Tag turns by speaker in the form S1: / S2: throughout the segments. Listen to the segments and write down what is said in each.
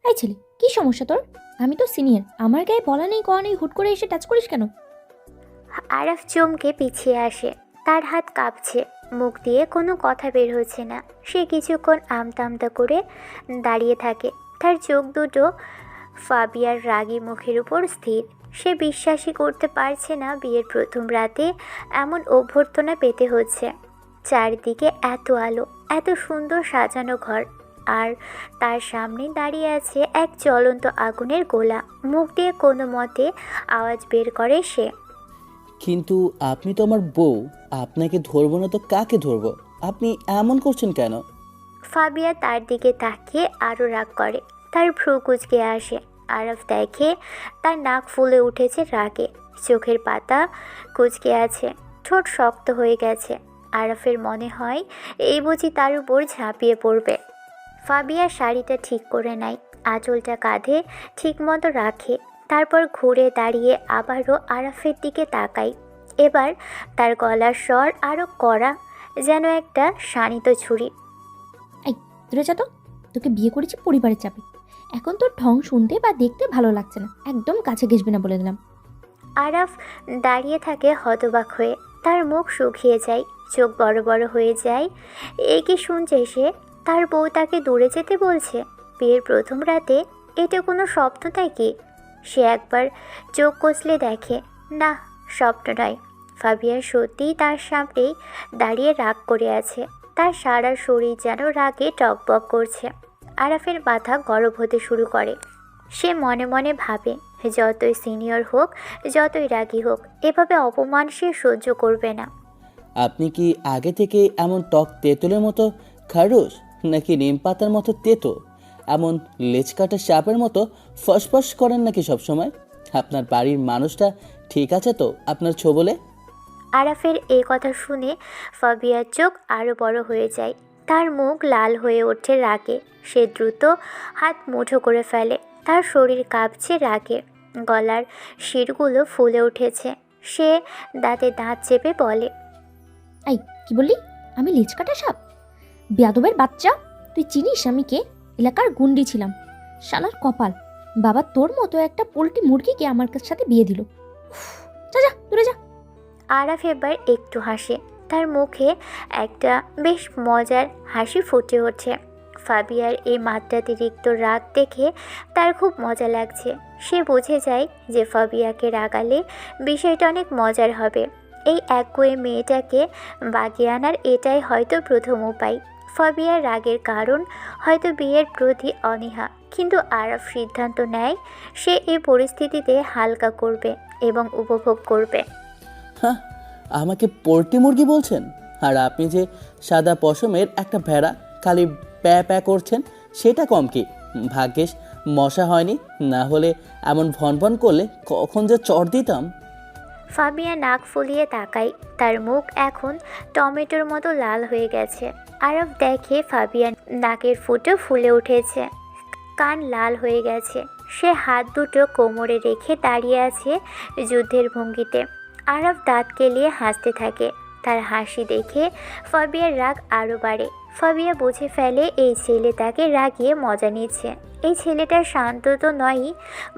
S1: এই ছেলে, কি সমস্যা তোর? আমি তো সিনিয়র, আমার গায়ে বলা নেই কওয়া নেই, হুট করে এসে টাচ করিস কেন?
S2: আরাফ চমকে পিছিয়ে আসে। তার হাত কাঁপছে, মুখ দিয়ে কোনো কথা বের হচ্ছে না। সে কিছুক্ষণ আমতা আমতা করে দাঁড়িয়ে থাকে। তার চোখ দুটো ফাবিয়ার রাগী মুখের উপর স্থির। সে বিশ্বাসই করতে পারছে না বিয়ের প্রথম রাতে এমন অভ্যর্থনা পেতে হচ্ছে। চারদিকে এত আলো, এত সুন্দর সাজানো ঘর, আর তার সামনে দাঁড়িয়ে আছে এক জ্বলন্ত আগুনের গোলা। মুখ দিয়ে কোনো মতে আওয়াজ বের করে সে।
S3: কিন্তু আপনি তো আমার বউ, আপনাকে ধরবো না তো কাকে ধরবো? আপনি এমন করছেন কেন?
S2: ফাবিয়া তার দিকে তাকিয়ে আরও রাগ করে। তার ভ্রু কুঁচকে আসে। আরাফ দেখে তার নাক ফুলে উঠেছে রাগে, চোখের পাতা কুঁচকে আছে, ঠোঁট শক্ত হয়ে গেছে। আরাফের মনে হয় এই বুঝি তার উপর ঝাঁপিয়ে পড়বে। ফাবিয়া শাড়িটা ঠিক করে নেয়, আঁচলটা কাঁধে ঠিকমতো রাখে। তারপর ঘুরে দাঁড়িয়ে আবারও আরাফের দিকে তাকায়। এবার তার গলার স্বর আরও কড়া, যেন একটা শানিত ছুরি।
S1: এই, দূরে যা তো। তোকে বিয়ে করেছি পরিবারের চাপে। এখন তোর ঢং শুনতে বা দেখতে ভালো লাগছে না, একদম কাছে ঘেসবি না বলে দিলাম।
S2: আরাফ দাঁড়িয়ে থাকে হতবাক হয়ে। তার মুখ শুকিয়ে যায়, চোখ বড় বড় হয়ে যায়। এ কি শুনছে সে? তার বউ তাকে দূরে যেতে বলছে বিয়ের প্রথম রাতে? এটা কোনো স্বপ্ন নাকি? সে একবার চোখ কষলে দেখে, না, স্বপ্ন নয়। ফাবিয়া সত্যিই তার সামনেই দাঁড়িয়ে রাগ করে আছে। তার সারা শরীর যেন রাগে টকবক করছে। আরাফের মাথা গরম হতে শুরু করে। সে মনে মনে ভাবে, যতই সিনিয়র হোক, যতই রাগী হোক, এভাবে অপমান সে সহ্য করবে না।
S3: আপনি কি আগে থেকে এমন টক তেঁতুলের মতো খারুস, নাকি নিম পাতার মতো তেতো, এমন লেজ কাটা সাপের মতো ফসফস করেন নাকি সবসময়? আপনার বাড়ির মানুষটা ঠিক আছে তো আপনার ছোবলে?
S2: আরাফের এই কথা শুনে ফাবিয়ার চোখ আরও বড় হয়ে যায়। তার মুখ লাল হয়ে ওঠে রাগে। সে দ্রুত হাত মুঠো করে ফেলে। তার শরীর কাঁপছে রাগে, গলার শিরগুলো ফুলে উঠেছে। সে দাঁতে দাঁত চেপে বলে,
S1: এই, কি বললি? আমি লেজ কাটা সাপ? বেয়াদবের বাচ্চা! তুই চিনিস আমি কে? এলাকার গুন্ডি ছিলাম। শালার কপাল, বাবা তোর মতো একটা পোল্ট্রি মুরগিকে আমার সাথে বিয়ে দিল। উফ, যা যা, দূরে যা।
S2: আরাফ এবার একটু হাসে। তার মুখে একটা বেশ মজার হাসি ফুটে ওঠে। ফাবিয়ার এই মাত্রাতিরিক্ত রাগ দেখে তার খুব মজা লাগছে। সে বুঝে যায় যে ফাবিয়াকে রাগালে বিষয়টা অনেক মজার হবে। এই একগুঁয়ে মেয়েটাকে বাগিয়ে আনার এটাই হয়তো প্রথম উপায়। ফাবিয়ার রাগের কারণ হয়তো বিয়ের প্রতি অনীহা, কিন্তু আরাফ সিদ্ধান্ত নেয় সে এই পরিস্থিতিতে হালকা করবে এবং উপভোগ করবে।
S3: হ্যাঁ, আমাকে পোল্ট্রি মুরগি বলছেন? আর আপনি যে সাদা পশমের একটা ভেড়া, খালি প্যা প্যা করছেন, সেটা কম কি? ভাগ্যিস মশা হয়নি, না হলে এমন ভন ভন করলে কখন যে চড় দিতাম।
S2: ফাবিয়া নাক ফুলিয়ে তাকায়। তার মুখ এখন টমেটোর মতো লাল হয়ে গেছে। আরব দেখে ফাবিয়া নাকের ফুটো ফুলে উঠেছে, কান লাল হয়ে গেছে। সে হাত দুটো কোমরে রেখে দাঁড়িয়ে আছে যুদ্ধের ভঙ্গিতে। আরব দাঁত কেলিয়ে হাসতে থাকে। তার হাসি দেখে ফাবিয়ার রাগ আরও বাড়ে। ফাবিয়া বুঝে ফেলে এই ছেলে তাকে রাগিয়ে মজা নিচ্ছে। এই ছেলেটা শান্ত তো নয়ই,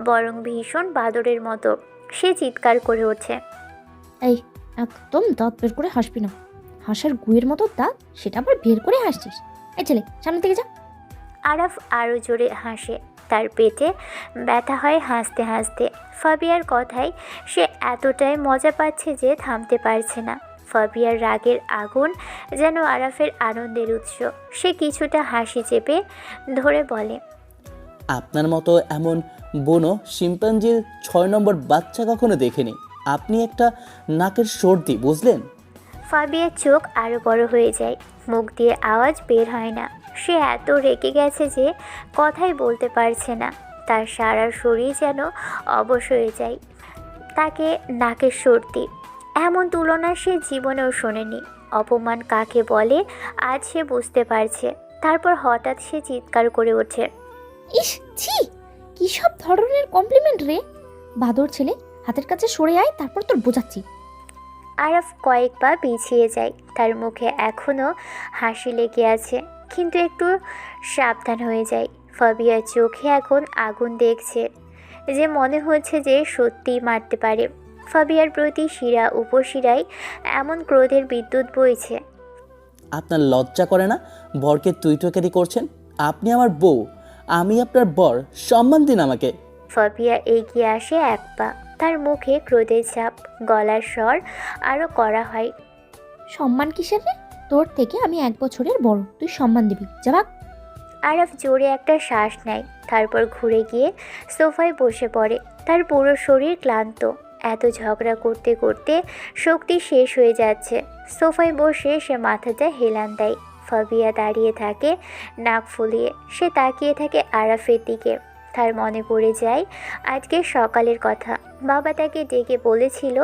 S2: বরং ভীষণ বাদরের মতো। সে চিৎকার করে ওঠে,
S1: এই, একদম দাঁত বের করে হাসবি না। হাসার গুয়ের মতো দাঁত, সেটা আবার বের করে হাসছিস? এই ছেলে, সামনে থেকে যা।
S2: আরাফ আরও জোরে হাসে। তার পেটে ব্যথা হয় হাসতে হাসতে। ফাবিয়ার কথায় সে এতটাই মজা পাচ্ছে যে থামতে পারছে না। ফাবিয়ার রাগের আগুন যেন আরাফের আনন্দের উৎস। সে কিছুটা হাসি চেপে ধরে বলে,
S3: আপনার মতো এমন বুনো শিম্পাঞ্জির 6 নম্বর বাচ্চা কখনো দেখিনি। আপনি একটা নাকের সর্দি, বুঝলেন?
S2: ফাবিয়ার চোখ আরও বড় হয়ে যায়, মুখ দিয়ে আওয়াজ বের হয় না। সে এত রেগে গেছে যে কথাই বলতে পারছে না। তার সারা শরীর যেন অবশ হয়ে যায়। তাকে নাকের সর্দি, এমন তুলনা সে জীবনেও শোনেনি। অপমান কাকে বলে আজ সে বুঝতে পারছে। তারপর হঠাৎ সে চিৎকার করে ওঠে,
S1: ইস, ছি! কি সব ধরনের কমপ্লিমেন্ট রে! বাদর ছেলে, হাতের কাছে সরে আয়, তারপর তোর বোঝাচ্ছি।
S2: আরফ কয়েক পা পিছিয়ে যায়। তার মুখে এখনও হাসি লেগে আছে, কিন্তু একটু সাবধান হয়ে যায়। ফাবিয়ার চোখে এখন আগুন দেখছে, যে মনে হচ্ছে যে সত্যিই মারতে পারে। ফাবিয়ার প্রতি শিরা উপশিরায় এমন ক্রোধের বিদ্যুৎ বইছে।
S3: আপনার লজ্জা করে না? বরকে তুই টোকারি করছেন। আপনি আমার বউ, আমি আপনার বর, সম্মান দিন আমাকে।
S2: ফাবিয়া এগিয়ে আসে এক পা, তার মুখে ক্রোধের ছাপ, গলার স্বর আরও কড়া হয়।
S1: সম্মান কিসের রে? তোর থেকে আমি 1 বছরের বড়, তুই সম্মান দিবি, যাবাক।
S2: আরাফ জোরে একটা শ্বাস নেয়, তারপর ঘুরে গিয়ে সোফায় বসে পড়ে। তার পুরো শরীর ক্লান্ত, এত ঝগড়া করতে করতে শক্তি শেষ হয়ে যাচ্ছে। সোফায় বসে সে মাথাটা হেলান দেয়। ফাবিয়া দাঁড়িয়ে থাকে নাক ফুলিয়ে, সে তাকিয়ে থাকে আরাফের দিকে। তার মনে পড়ে যায় আজকে সকালের কথা। বাবা তাকে ডেকে বলেছিল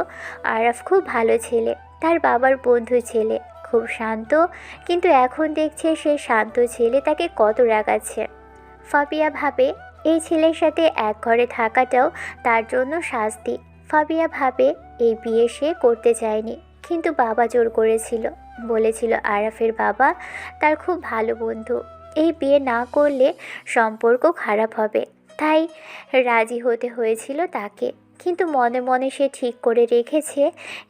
S2: আরাফ খুব ভালো ছেলে, তার বাবার বন্ধু ছেলে, খুব শান্ত, কিন্তু এখন দেখছে সে শান্ত ছেলে তাকে কত রাগাচ্ছে। ফাবিয়া ভাবে এই ছেলের সাথে এক ঘরে থাকাটাও তার জন্য শাস্তি। ফাবিয়া ভাবে এই বিয়ে সে করতে চায়নি, কিন্তু বাবা জোর করেছিল, বলেছিল আরাফের বাবা তার খুব ভালো বন্ধু, এই বিয়ে না করলে সম্পর্ক খারাপ হবে, তাই রাজি হতে হয়েছিল তাকে। কিন্তু মনে মনে সে ঠিক করে রেখেছে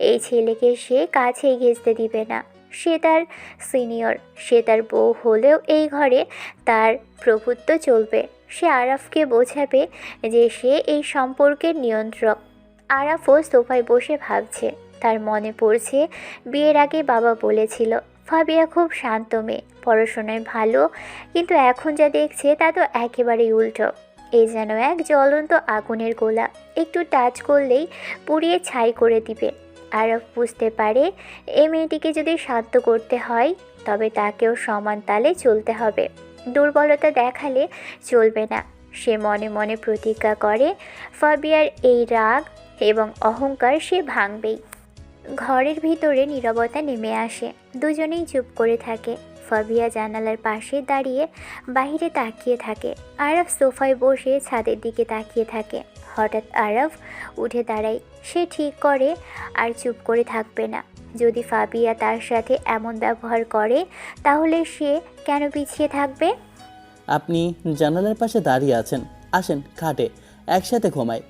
S2: এই ছেলেকে সে কাছে ঘেঁচতে দিবে না। সে তার সিনিয়র, সে তার বউ হলেও এই ঘরে তার প্রভুত্ব চলবে। সে আরাফকে বোঝাবে যে সে এই সম্পর্কের নিয়ন্ত্রক। আরাফও সোফায় বসে ভাবছে, তার মনে পড়ছে বিয়ের আগে বাবা বলেছিল ফাবিয়া খুব শান্ত মেয়ে, পড়াশোনায় ভালো, কিন্তু এখন যা দেখছে তা তো একেবারেই উল্টো। এই যেন এক জ্বলন্ত আগুনের গোলা, একটু টাচ করলেই পুড়িয়ে ছাই করে দিবে। আরাফ বুঝতে পারে এই মেয়েটিকে যদি শান্ত করতে হয় তবে তাকেও সমান তালে চলতে হবে, দুর্বলতা দেখালে চলবে না। সে মনে মনে প্রতিজ্ঞা করে ফাবিয়ার এই রাগ এবং অহংকার সে ভাঙবেই। ঘরের ভিতরে নীরবতা নেমে আসে, দুজনেই চুপ করে থাকে। ফাবিয়া জানালার পাশে দাঁড়িয়ে বাইরে তাকিয়ে থাকে, আরাফ সোফায় বসে ছাদের দিকে তাকিয়ে থাকে। হঠাৎ আরাফ উঠে দাঁড়ায়, সে ঠিক করে আর চুপ করে থাকবে না। যদি ফাবিয়া তার সাথে এমন ব্যবহার করে তাহলে সে কেন পিছিয়ে থাকবে?
S3: আপনি জানালার পাশে দাঁড়িয়ে আছেন, আসেন খাটে একসাথে ঘুমাই।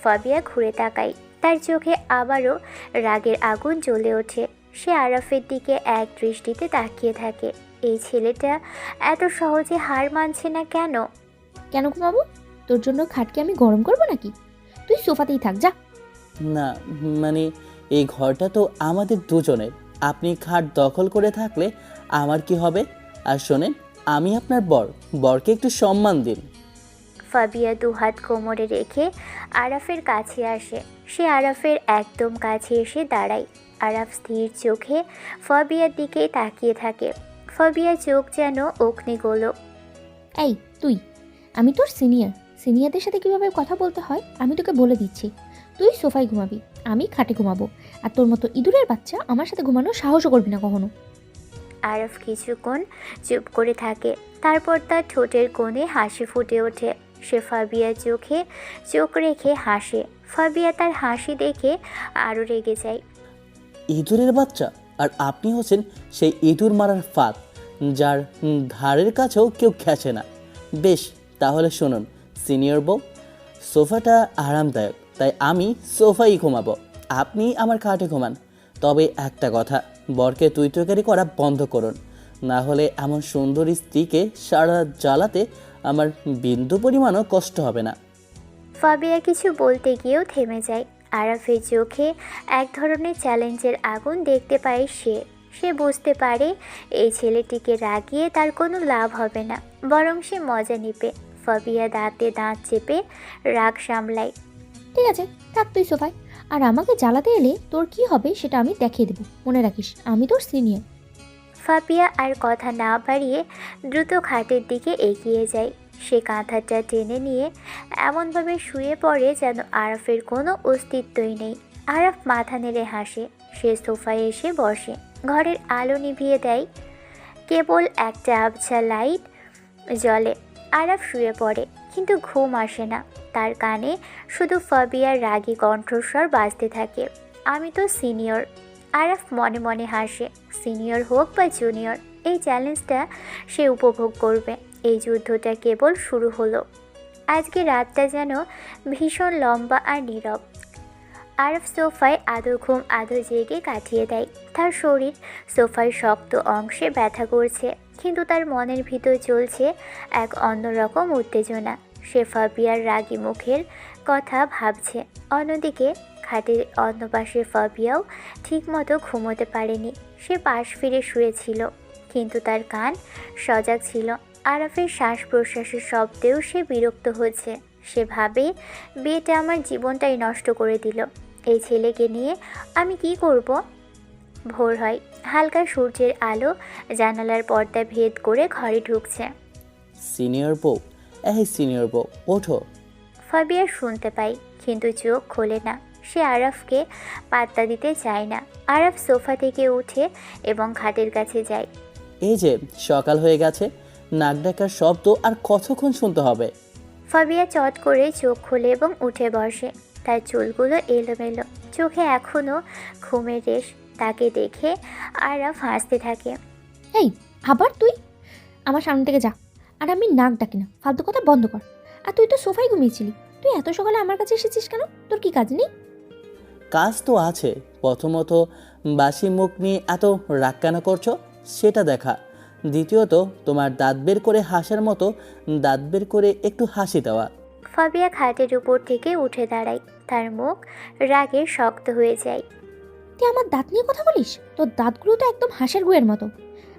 S2: ফাবিয়া ঘুরে তাকায়, তার চোখে আবারও রাগের আগুন জ্বলে ওঠে। সে আরাফের দিকে এক দৃষ্টিতে তাকিয়ে থাকে। এই ছেলেটা এত সহজে হার মানছে না কেন?
S1: কেন ঘুমাবো? তোর জন্য খাটকে আমি গরম করবো নাকি? তুই সোফাতেই থাক, যা।
S3: না মানে এই ঘরটা তো আমাদের দুজনের, আপনি খাট দখল করে থাকলে আমার কি হবে? আর শোনেন, আমি আপনার বর, বরকে একটু সম্মান দিন।
S2: ফাবিয়া দুহাত কোমরে রেখে আরাফের কাছে আসে। সে আরাফের একদম কাছে এসে দাঁড়ায়। আরাফ স্থির চোখে ফাবিয়ার দিকে তাকিয়ে থাকে। ফাবিয়া চোখ যেন অগ্নিগোলক।
S1: এই তুই, আমি তোর সিনিয়র, সিনিয়রদের সাথে কীভাবে কথা বলতে হয় আমি তোকে বলে দিচ্ছি। তুই সোফায় ঘুমাবি, আমি খাটে ঘুমাবো, আর তোর মতো ইঁদুরের বাচ্চা আমার সাথে ঘুমানোর সাহসও করবি না কখনো।
S2: আরাফ কিছুক্ষণ চুপ করে থাকে, তারপর তার ঠোঁটের কোণে হাসি ফুটে ওঠে। সে ফাবিয়ার চোখে চোখ রেখে হাসে। ফাবিয়া তার হাসি দেখে আরও রেগে যায়।
S3: ইঁদুরের বাচ্চা, আর আপনি হচ্ছেন সেই ইঁদুর মারার ফাঁদ, যার ধারের কাছেও কেউ খেছে না। বেশ, তাহলে শুনুন সিনিয়র বউ, সোফাটা আরামদায়ক, তাই আমি সোফাই ঘুমাবো, আপনি আমার খাটে ঘুমান। তবে একটা কথা, বরকে তুই তরকারি করা বন্ধ করুন, না হলে এমন সুন্দর স্ত্রীকে সারা জ্বালাতে আমার বিন্দু পরিমাণও কষ্ট হবে না।
S2: ফাবিয়া কিছু বলতে গিয়েও থেমে যায়। আরাফের চোখে এক ধরনের চ্যালেঞ্জের আগুন দেখতে পায় সে। সে বুঝতে পারে এই ছেলেটিকে রাগিয়ে তার কোনো লাভ হবে না, বরং সে মজা নেবে। ফাবিয়া দাঁতে দাঁত চেপে রাগ সামলায়।
S1: ঠিক আছে, থাক তুই সোফায়, আর আমাকে জ্বালাতে এলে তোর কি হবে সেটা আমি দেখিয়ে দেবো, মনে রাখিস আমি তোর সিনিয়র।
S2: ফাবিয়া আর কথা না বাড়িয়ে দ্রুত খাটের দিকে এগিয়ে যায়। সে কাঁথাটা টেনে নিয়ে এমনভাবে শুয়ে পড়ে যেন আরাফের কোনো অস্তিত্বই নেই। আরাফ মাথা নেড়ে হাসে। সে সোফায় এসে বসে, ঘরের আলো নিভিয়ে দেয়, কেবল একটা আবছা লাইট জ্বলে। আরাফ শুয়ে পড়ে, কিন্তু ঘুম আসে না। তার কানে শুধু ফাবিয়ার রাগী কণ্ঠস্বর বাজতে থাকে, আমি তো সিনিয়র। আরাফ মনে মনে হাসে। সিনিয়র হোক বা জুনিয়র, এই চ্যালেঞ্জটা সে উপভোগ করবে। এই যুদ্ধটা কেবল শুরু হলো। আজকে রাতটা যেন ভীষণ লম্বা আর নীরব। আরফ সোফায় আধো ঘুম আধো জেগে কাটিয়ে দেয়। তার শরীর সোফার শক্ত অংশে ব্যথা করছে, কিন্তু তার মনের ভিতর চলছে এক অন্যরকম উত্তেজনা। সে ফাবিয়ার রাগী মুখের কথা ভাবছে। অন্যদিকে খাটের অন্য পাশে ফাবিয়াও ঠিকমতো ঘুমোতে পারেনি। সে পাশ ফিরে শুয়েছিল, কিন্তু তার কান সজাগ ছিল। আরাফের শ্বাস প্রশ্বাসের শব্দেও সে বিরক্ত হচ্ছে। সে ভাবে, বিয়েটা আমার জীবনটাই নষ্ট করে দিল। এই ছেলেকে নিয়ে আমি কি করব? ভোর হয়, হালকা সূর্যের আলো জানালার পর্দা ভেদ করে ঘরে ঢুকছে।
S3: সিনিয়র বউ, সিনিয়র বউ, ওঠো।
S2: ফাবিয়া শুনতে পায়, কিন্তু চোখ খোলে না। সে আরাফকে পাত্তা দিতে চায় না। আরাফ সোফা থেকে উঠে এবং খাটের কাছে যায়।
S3: এই যে সকাল হয়ে গেছে, নাক ডাকার শব্দ আর কতক্ষণ শুনতে হবে?
S2: ফাবিয়া চট করে চোখ খোলে এবং উঠে বসে। তার চুলগুলো এলোমেলো, চোখে এখনও ঘুমের রেশ। তাকে দেখে আরাফ হাসতে থাকে।
S1: এই, আবার তুই? আমার সামনে থেকে যা। আর আমি নাক ডাকি না, ফালতু কথা বন্ধ কর। আর তুই তো সোফায় ঘুমিয়েছিলি, তুই এত সকালে আমার কাছে এসেছিস কেন? তোর কি কাজ নেই?
S3: কাজ তো আছে। প্রথমত, বাসি মুখ নিয়ে এত রাগ কেন করছো সেটা দেখা। দ্বিতীয়ত, তোমার দাঁত বের করে হাসার মতো দাঁত বের করে একটু হাসি দেওয়া।
S2: ফাবিয়া খাটের উপর থেকে উঠে দাঁড়ায়। তার মুখ রাগে শক্ত হয়ে যায়।
S1: তুই আমার দাঁত নিয়ে কথা বলিস? তোর দাঁতগুলো তো একদম হাঁসের গুয়ের মতো।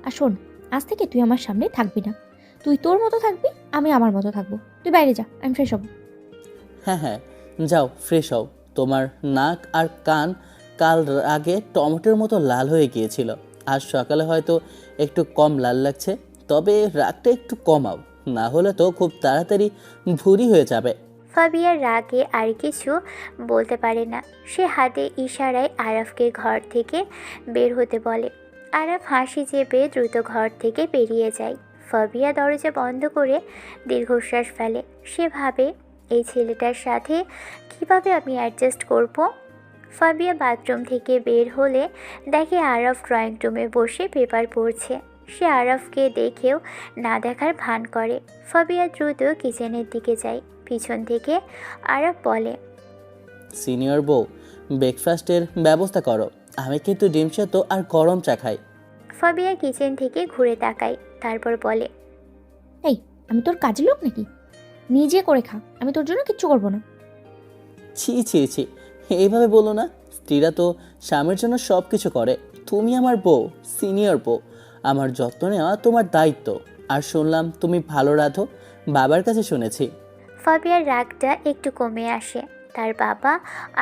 S1: আর শোন, আজ থেকে তুই আমার সামনে থাকবি না। তুই তোর মতো থাকবি, আমি আমার মতো থাকবো। তুই বাইরে যা, আমি ফ্রেশ হব।
S3: হ্যাঁ হ্যাঁ, যাও ফ্রেশ হও। তোমার নাক আর কান কাল আগে টমেটোর মতো লাল হয়ে গিয়েছিল। আজ সকালে হয়তো একটু কম লাল লাগছে, তবে রাগটা একটু কমাও, না হলে তো খুব তাড়াতাড়ি ভুঁড়ি হয়ে যাবে।
S2: ফাবিয়ার রাগে আর কিছু বলতে পারে না। সে হাতে ইশারায় আরাফকে ঘর থেকে বের হতে বলে। আরাফ হাসি চেপে দ্রুত ঘর থেকে বেরিয়ে যায়। ফাবিয়া দরজা বন্ধ করে দীর্ঘশ্বাস ফেলে। সে ভাবে, এই ছেলেটার সাথে কিভাবে আমি অ্যাডজাস্ট করব। ফাবিয়া বাথরুম থেকে বের হলে দেখে আরাফ ড্রয়িং রুমে বসে পেপার পড়ছে। সে আরাফকে দেখেও না দেখার ভান করে। ফাবিয়া দ্রুত কিচেনের দিকে যায়। পিছন থেকে আরাফ বলে,
S3: সিনিয়র বউ, ব্রেকফাস্টের ব্যবস্থা করো। আমি কিন্তু ডিম সেদ্ধ আর গরম চা খাই।
S2: ফাবিয়া কিচেন থেকে ঘুরে তাকায়, তারপর বলে,
S1: এই, আমি তোর কাজের লোক নাকি? নিজে করে খা, আমি তোর জন্য কিচ্ছু করবো না।
S3: ছি ছি ছি, এইভাবে বলো না। স্ত্রীরা তো স্বামীর জন্য সব কিছু করে। তুমি আমার বউ, সিনিয়র বউ। আমার যত্ন নেওয়া তোমার দায়িত্ব। আর শুনলাম তুমি ভালো রাঁধো, বাবার কাছে শুনেছি।
S2: ফাবিয়ার রাগটা একটু কমে আসে। তার বাবা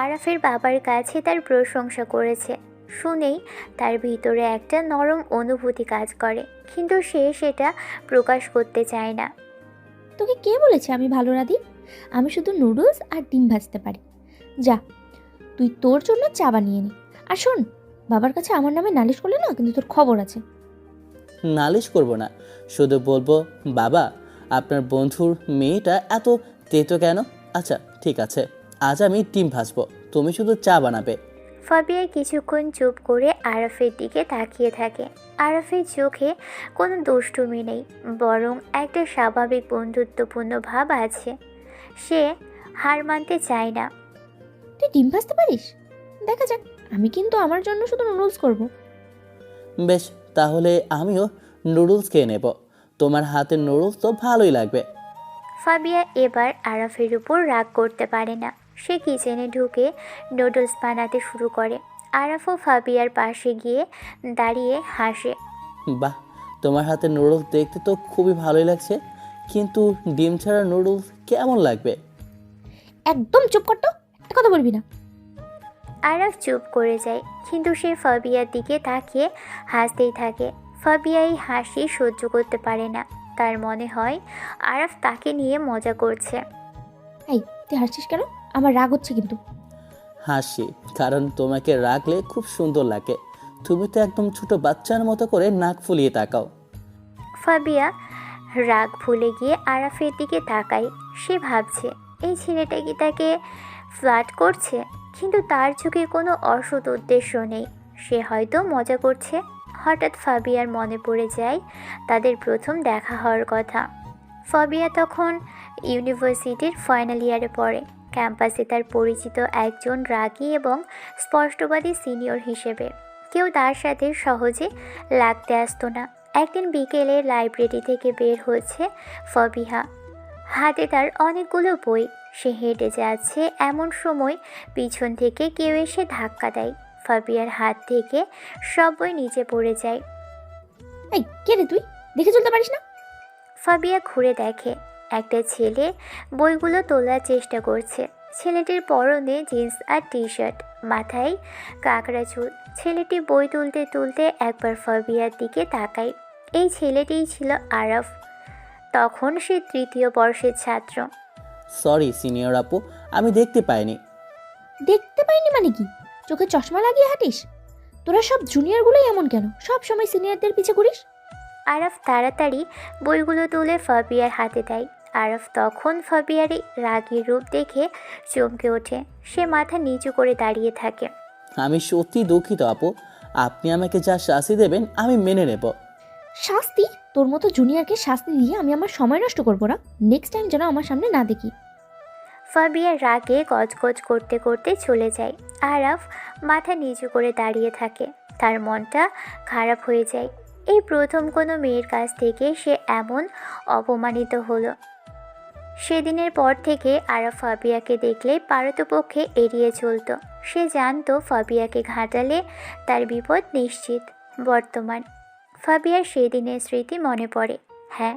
S2: আরাফের বাবার কাছে তার প্রশংসা করেছে শুনেই তার ভিতরে একটা নরম অনুভূতি কাজ করে, কিন্তু সে সেটা প্রকাশ করতে চায় না।
S1: তোকে কে বলেছে আমি ভালো রাঁধি? আমি শুধু নুডলস আর ডিম ভাজতে পারি। যা, তুই তোর জন্য চা বানিয়ে নে। আর শোন, বাবার কাছে আমার নামে নালিশ করলে না, কিন্তু তোর খবর আছে।
S3: নালিশ করব না, শুধু বলবো, বাবা, আপনার বন্ধুর মেয়েটা এত তেতো কেন? আচ্ছা ঠিক আছে, আজ আমি ডিম ভাজবো, তুমি শুধু চা বানাবে।
S2: ফাবিয়া কিছুক্ষণ চুপ করে আরাফের দিকে তাকিয়ে থাকে। আরাফের চোখে কোনো দুষ্টুমি নেই, বরং একটা স্বাভাবিক বন্ধুত্বপূর্ণ ভাব আছে। সে হার মানতে চায় না।
S1: তুই ডিম ভাজতে পারিস? দেখা যাক। আমি কিন্তু আমার জন্য শুধু নুডলস করব।
S3: বেশ, তাহলে আমিও নুডলস খেয়ে নেব। তোমার হাতের নুডলস তো ভালোই লাগবে।
S2: ফাবিয়া এবার আরাফের উপর রাগ করতে পারে না। সে কিচেনে ঢুকে নুডলস বানাতে শুরু করে। আরাফও ফাবিয়ার পাশে গিয়ে দাঁড়িয়ে হাসে।
S3: বাহ, তোমার হাতের নুডলস দেখতে তো খুবই ভালোই লাগছে, কিন্তু ডিম ছাড়া নুডলস কেমন লাগবে?
S1: একদম চুপ কর তো, একটা কথা বলবি না।
S2: আরাফ চুপ করে যায়, কিন্তু সে ফাবিয়ার দিকে তাকিয়ে হাসতেই থাকে। ফাবিয়া এই হাসি সহ্য করতে পারে না। তার মনে হয় আরাফ তাকে নিয়ে মজা করছে।
S1: এই, তুই হাসছিস কেন? আমার রাগ হচ্ছে কিন্তু।
S3: হাসি, কারণ তোমাকে রাখলে খুব সুন্দর লাগে। তুমি তো একদম ছোট বাচ্চার মতো করে নাক ফুলিয়ে তাকাও।
S2: ফাবিয়া রাগ ভুলে গিয়ে আরাফের দিকে তাকায়। সে ভাবছে, এই ছেলেটা কি তাকে ফ্লার্ট করছে, কিন্তু তার চোখে কোনো অসৎ উদ্দেশ্য নেই। সে হয়তো মজা করছে। হঠাৎ ফাবিয়ার মনে পড়ে যায় তাদের প্রথম দেখা হওয়ার কথা। ফবিয়া তখন ইউনিভার্সিটির ফাইনাল ইয়ারে পড়ে। ক্যাম্পাসে তার পরিচিত একজন রাগী এবং স্পষ্টবাদী সিনিয়র হিসেবে কেউ তার সাথে সহজে লাগতে আসতো না। একদিন বিকেলে লাইব্রেরি থেকে বের হচ্ছে ফবিহা, হাতে তার অনেকগুলো বই। সে হেঁটে যাচ্ছে, এমন সময় পিছন থেকে কেউ এসে ধাক্কা দেয়। ফাবিয়ার হাত থেকে সব বই নিচে পড়ে যায়।
S1: এই কে রে তুই? দেখে চলতে পারিস না?
S2: ফাবিয়া ঘুরে দেখে একটা ছেলে বইগুলো তোলার চেষ্টা করছে। ছেলেটির পরনে জিন্স আর টি শার্ট, মাথায় কাঁকড়া চুল। ছেলেটি বই তুলতে তুলতে একবার ফাবিয়ার দিকে তাকায়। এই ছেলেটিই ছিল আরাফ। তখন সে 3য় বর্ষের ছাত্র।
S3: সরি সিনিয়র আপু, আমি দেখতে পাইনি।
S1: দেখতে পাইনি মানে কি? চোখে চশমা লাগিয়ে হাঁটিস? তোরা সব জুনিয়রগুলোই এমন কেন? সব সময় সিনিয়রদের পিছে করিস?
S2: আরাফ তাড়াতাড়ি বইগুলো তুলে ফাবিয়ার হাতে দেয়। আরাফ তখন ফাবিয়ার এই রাগী রূপ দেখে চমকে ওঠে। সে মাথা নিচু করে দাঁড়িয়ে থাকে।
S3: আমি সত্যি দুঃখিত আপু, আপনি আমাকে যা শাস্তি দেবেন আমি মেনে নেব।
S1: শাস্তি? তোর মতো জুনিয়রকে শাস্তি দিয়ে আমি আমার সময় নষ্ট করবো না। নেক্সট টাইম যেন আমার সামনে না দেখি।
S2: ফাবিয়ার রাগে গজগজ করতে করতে চলে যায়। আরাফ মাথা নিচু করে দাঁড়িয়ে থাকে। তার মনটা খারাপ হয়ে যায়। এই প্রথম কোনো মেয়ের কাছ থেকে সে এমন অপমানিত হলো। সেদিনের পর থেকে আরাফ ফাবিয়াকে দেখলে পারতপক্ষে এড়িয়ে চলত। সে জানতো ফাবিয়াকে ঘাটালে তার বিপদ নিশ্চিত। বর্তমান ফাবিয়ার সেদিনের স্মৃতি মনে পড়ে। হ্যাঁ,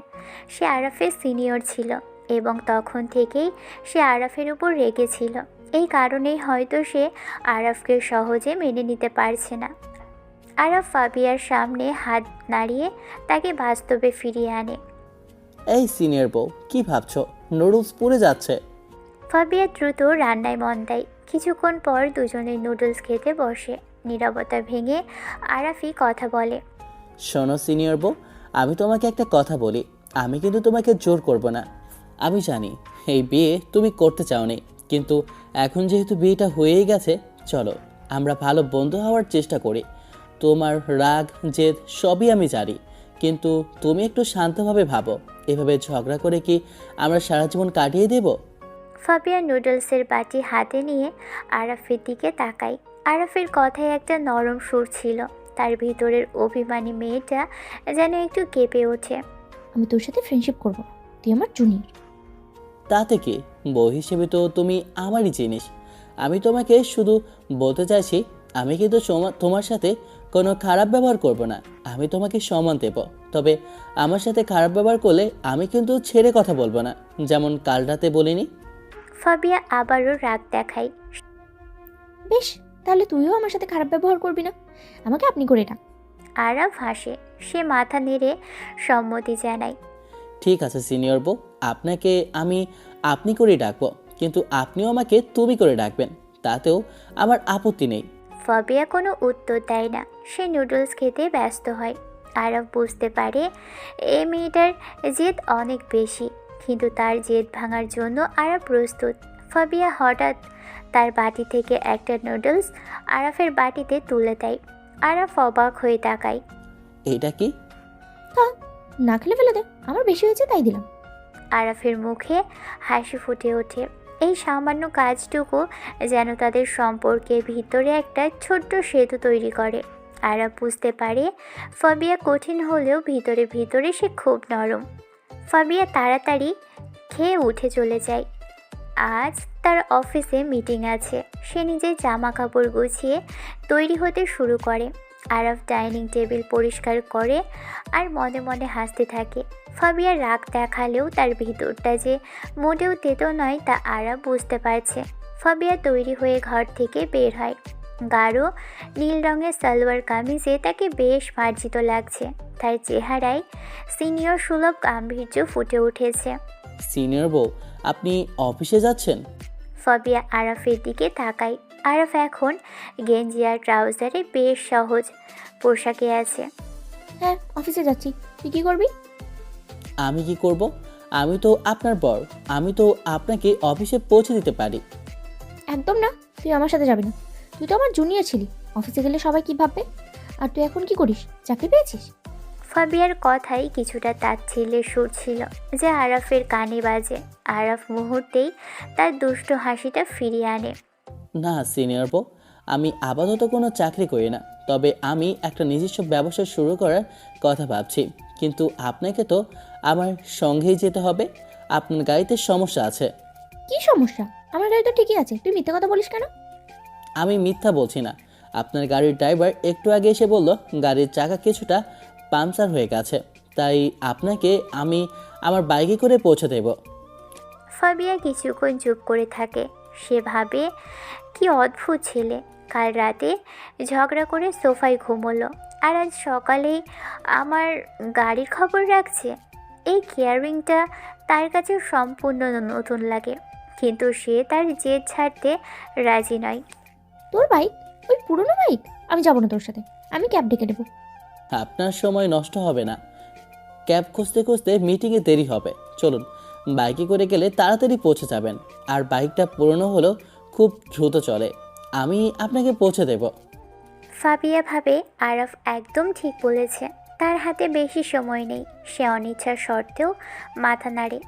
S2: সে আরাফের সিনিয়র ছিল এবং তখন থেকেই সে আরাফের উপর রেগেছিল। এই কারণেই হয়তো সে আরাফকে সহজে মেনে নিতে পারছে না। আরাফ ফাবিয়ার সামনে হাত নাড়িয়ে তাকে বাস্তবে ফিরিয়ে আনে।
S3: এই সিনিয়র বউ, কি ভাবছো? নুডলস পুড়ে যাচ্ছে।
S2: ফাবিয়া দ্রুত রান্নায় মন দেয়। কিছুক্ষণ পর দুজনে নুডলস খেতে বসে। নীরবতা ভেঙে আরাফি কথা বলে।
S3: শোনো সিনিয়র বউ, আমি তোমাকে একটা কথা বলি। আমি কিন্তু তোমাকে জোর করব না। আমি জানি এই বিয়ে তুমি করতে চাওনি, কিন্তু এখন যেহেতু বিয়েটা হয়েই গেছে, চলো আমরা ভালো বন্ধু হওয়ার চেষ্টা করি। তোমার রাগ জেদ সবই আমি জানি, কিন্তু তুমি একটু শান্তভাবে ভাবো। এভাবে ঝগড়া করে কি আমরা সারা জীবন কাটিয়ে দেব?
S2: ফাবিয়া নুডলসের বাটি হাতে নিয়ে আরাফের দিকে তাকায়। আরাফের কথায় একটা নরম সুর ছিল। তার ভিতরের অভিমানী মেয়েটা যেন একটু কেঁপে ওঠে।
S1: আমি তোর সাথে ফ্রেন্ডশিপ করবো না। তুই আমার জুনিয়র।
S3: তাতে কি, বউ হিসেবে তো তুমি আমারই জিনিস। আমি তোমাকে শুধু বলতে চাইছি, আমি কিন্তু তোমার সাথে কোনো খারাপ ব্যবহার করব না। আমি তোমাকে সম্মান দেব, তবে আমার সাথে খারাপ ব্যবহার করলে আমি কিন্তু ছেড়ে কথা বলবো না, যেমন কাল রাতে বলিনি।
S2: ফাবিয়া আবারও রাগ দেখায়।
S1: বেশ, তাহলে তুইও আমার সাথে খারাপ ব্যবহার করবি না। আমাকে আপনি করে ডাক।
S2: আরাফ হাসে। সে মাথা নেড়ে সম্মতি জানায়।
S3: ঠিক আছে সিনিয়র বউ, আপনাকে আমি আপনি করে ডাকবো, কিন্তু আপনিও আমাকে তুমি করে ডাকবেন, তাতেও আমার আপত্তি নেই।
S2: ফাবিয়া কোনো উত্তর দেয় না। সে নুডলস খেতে ব্যস্ত হয়। আরাফ বুঝতে পারে এই মেয়েটার জেদ অনেক বেশি, কিন্তু তার জেদ ভাঙার জন্য আরাফ প্রস্তুত। ফাবিয়া হঠাৎ তার বাটি থেকে একটা নুডলস আরাফের বাটিতে তুলে দেয়। আরাফ অবাক হয়ে তাকায়।
S3: এটা কি?
S1: না খেলে ফেলে দে, আমার বেশি হয়েছে তাই দিলাম।
S2: আরাফের মুখে হাসি ফুটে ওঠে। এই সামান্য কাজটুকু যেন তাদের সম্পর্কের ভিতরে একটা ছোট্ট সেতু তৈরি করে। আরাফ বুঝতে পারে ফাবিয়া কঠিন হলেও ভিতরে ভিতরে সে খুব নরম। ফাবিয়া তাড়াতাড়ি খেয়ে উঠে চলে যায়। আজ তার অফিসে মিটিং আছে। সে নিজের জামা কাপড় গুছিয়ে তৈরি হতে শুরু করে। আরাফ ডাইনিং টেবিল পরিষ্কার করে আর মনে মনে হাসতে থাকে। ফাবিয়া রাগ দেখালেও তার ভিতরটা যে মোটেও তেতো নয় তা আরাফ বুঝতে পারছে। ফাবিয়া তৈরি হয়ে ঘর থেকে বের হয়। গাঢ় নীল রঙের সালোয়ার কামিজে তাকে বেশ মার্জিত লাগছে। তার চেহারায় সিনিয়র সুলভ গাম্ভীর্য ফুটে উঠেছে।
S3: সিনিয়র বউ, আপনি অফিসে যাচ্ছেন?
S2: ফাবিয়া আরাফের দিকে তাকায়। আরাফ এখন গেঞ্জি আর ট্রাউজারে বেশ সহজ পোশাকে আছে।
S1: হ্যাঁ, অফিসে যাচ্ছি। তুই কি করবি?
S3: আমি কি করব? আমি তো আপনার বর, আমি তো আপনাকে অফিসে পৌঁছে দিতে পারি।
S1: একদম না, তুই আমার সাথে যাবি না। তুই তো আমার জুনিয়র ছিলি। অফিসে গেলে সবাই কি ভাববে? আর তুই এখন কি করিস? চাকরি পেয়েছিস?
S2: ফাবিয়ার কথাই কিছুটা তাচ্ছিল্যের সুর ছিল, যা আরাফের কানে বাজে। আরাফ মুহূর্তেই তার দুষ্ট হাসিটা ফিরিয়ে আনে।
S3: না সিনিয়র বউ, আমি আপাতত কোনো চাকরি করি না, তবে আমি একটা নিজস্ব ব্যবসা শুরু করার কথা ভাবছি। কিন্তু আপনাকে তো আমার সঙ্গেই যেতে হবে। আপনার গাড়িতে সমস্যা আছে।
S1: কি সমস্যা? আমার গাড়ি তো ঠিকই আছে, তুই মিথ্যে কথা বলিস কেন?
S3: আমি মিথ্যা বলছি না। আপনার গাড়ির ড্রাইভার একটু আগে এসে বলল গাড়ির চাকা কিছুটা পাংচার হয়ে গেছে, তাই আপনাকে আমি আমার বাইকে করে পৌঁছে দেব।
S2: ফাবিয়া কিছুক্ষণ চুপ করে থাকে। সে ভাবে, কি অদ্ভুত ছেলে। কাল রাতে ঝগড়া করে সোফায় ঘুমোলো, আর আজ সকালেই আমার গাড়ির খবর রাখছে। এই কেয়ারিংটা তার কাছে সম্পূর্ণ নতুন লাগে, কিন্তু সে তার জেদ ছাড়তে রাজি নয়।
S1: তোর বাইক? ওই পুরনো বাইক? আমি যাবো না তোর সাথে, আমি ক্যাব ডেকে দেবো।
S3: আপনার সময় নষ্ট হবে না। ক্যাব খুঁজতে খুঁজতে মিটিংয়ে দেরি হবে। চলুন, বাইকে করে গেলে তাড়াতাড়ি পৌঁছে যাবেন। আর বাইকটা পুরনো হলেও খুব দ্রুত চলে। আমি আপনাকে পৌঁছে দেব।
S2: ফাবিয়া ভাবে আরফ একদম ঠিক বলেছে। তার হাতে বেশি সময় নেই। সে অনিচ্ছার সত্ত্বেও মাথা নাড়ে।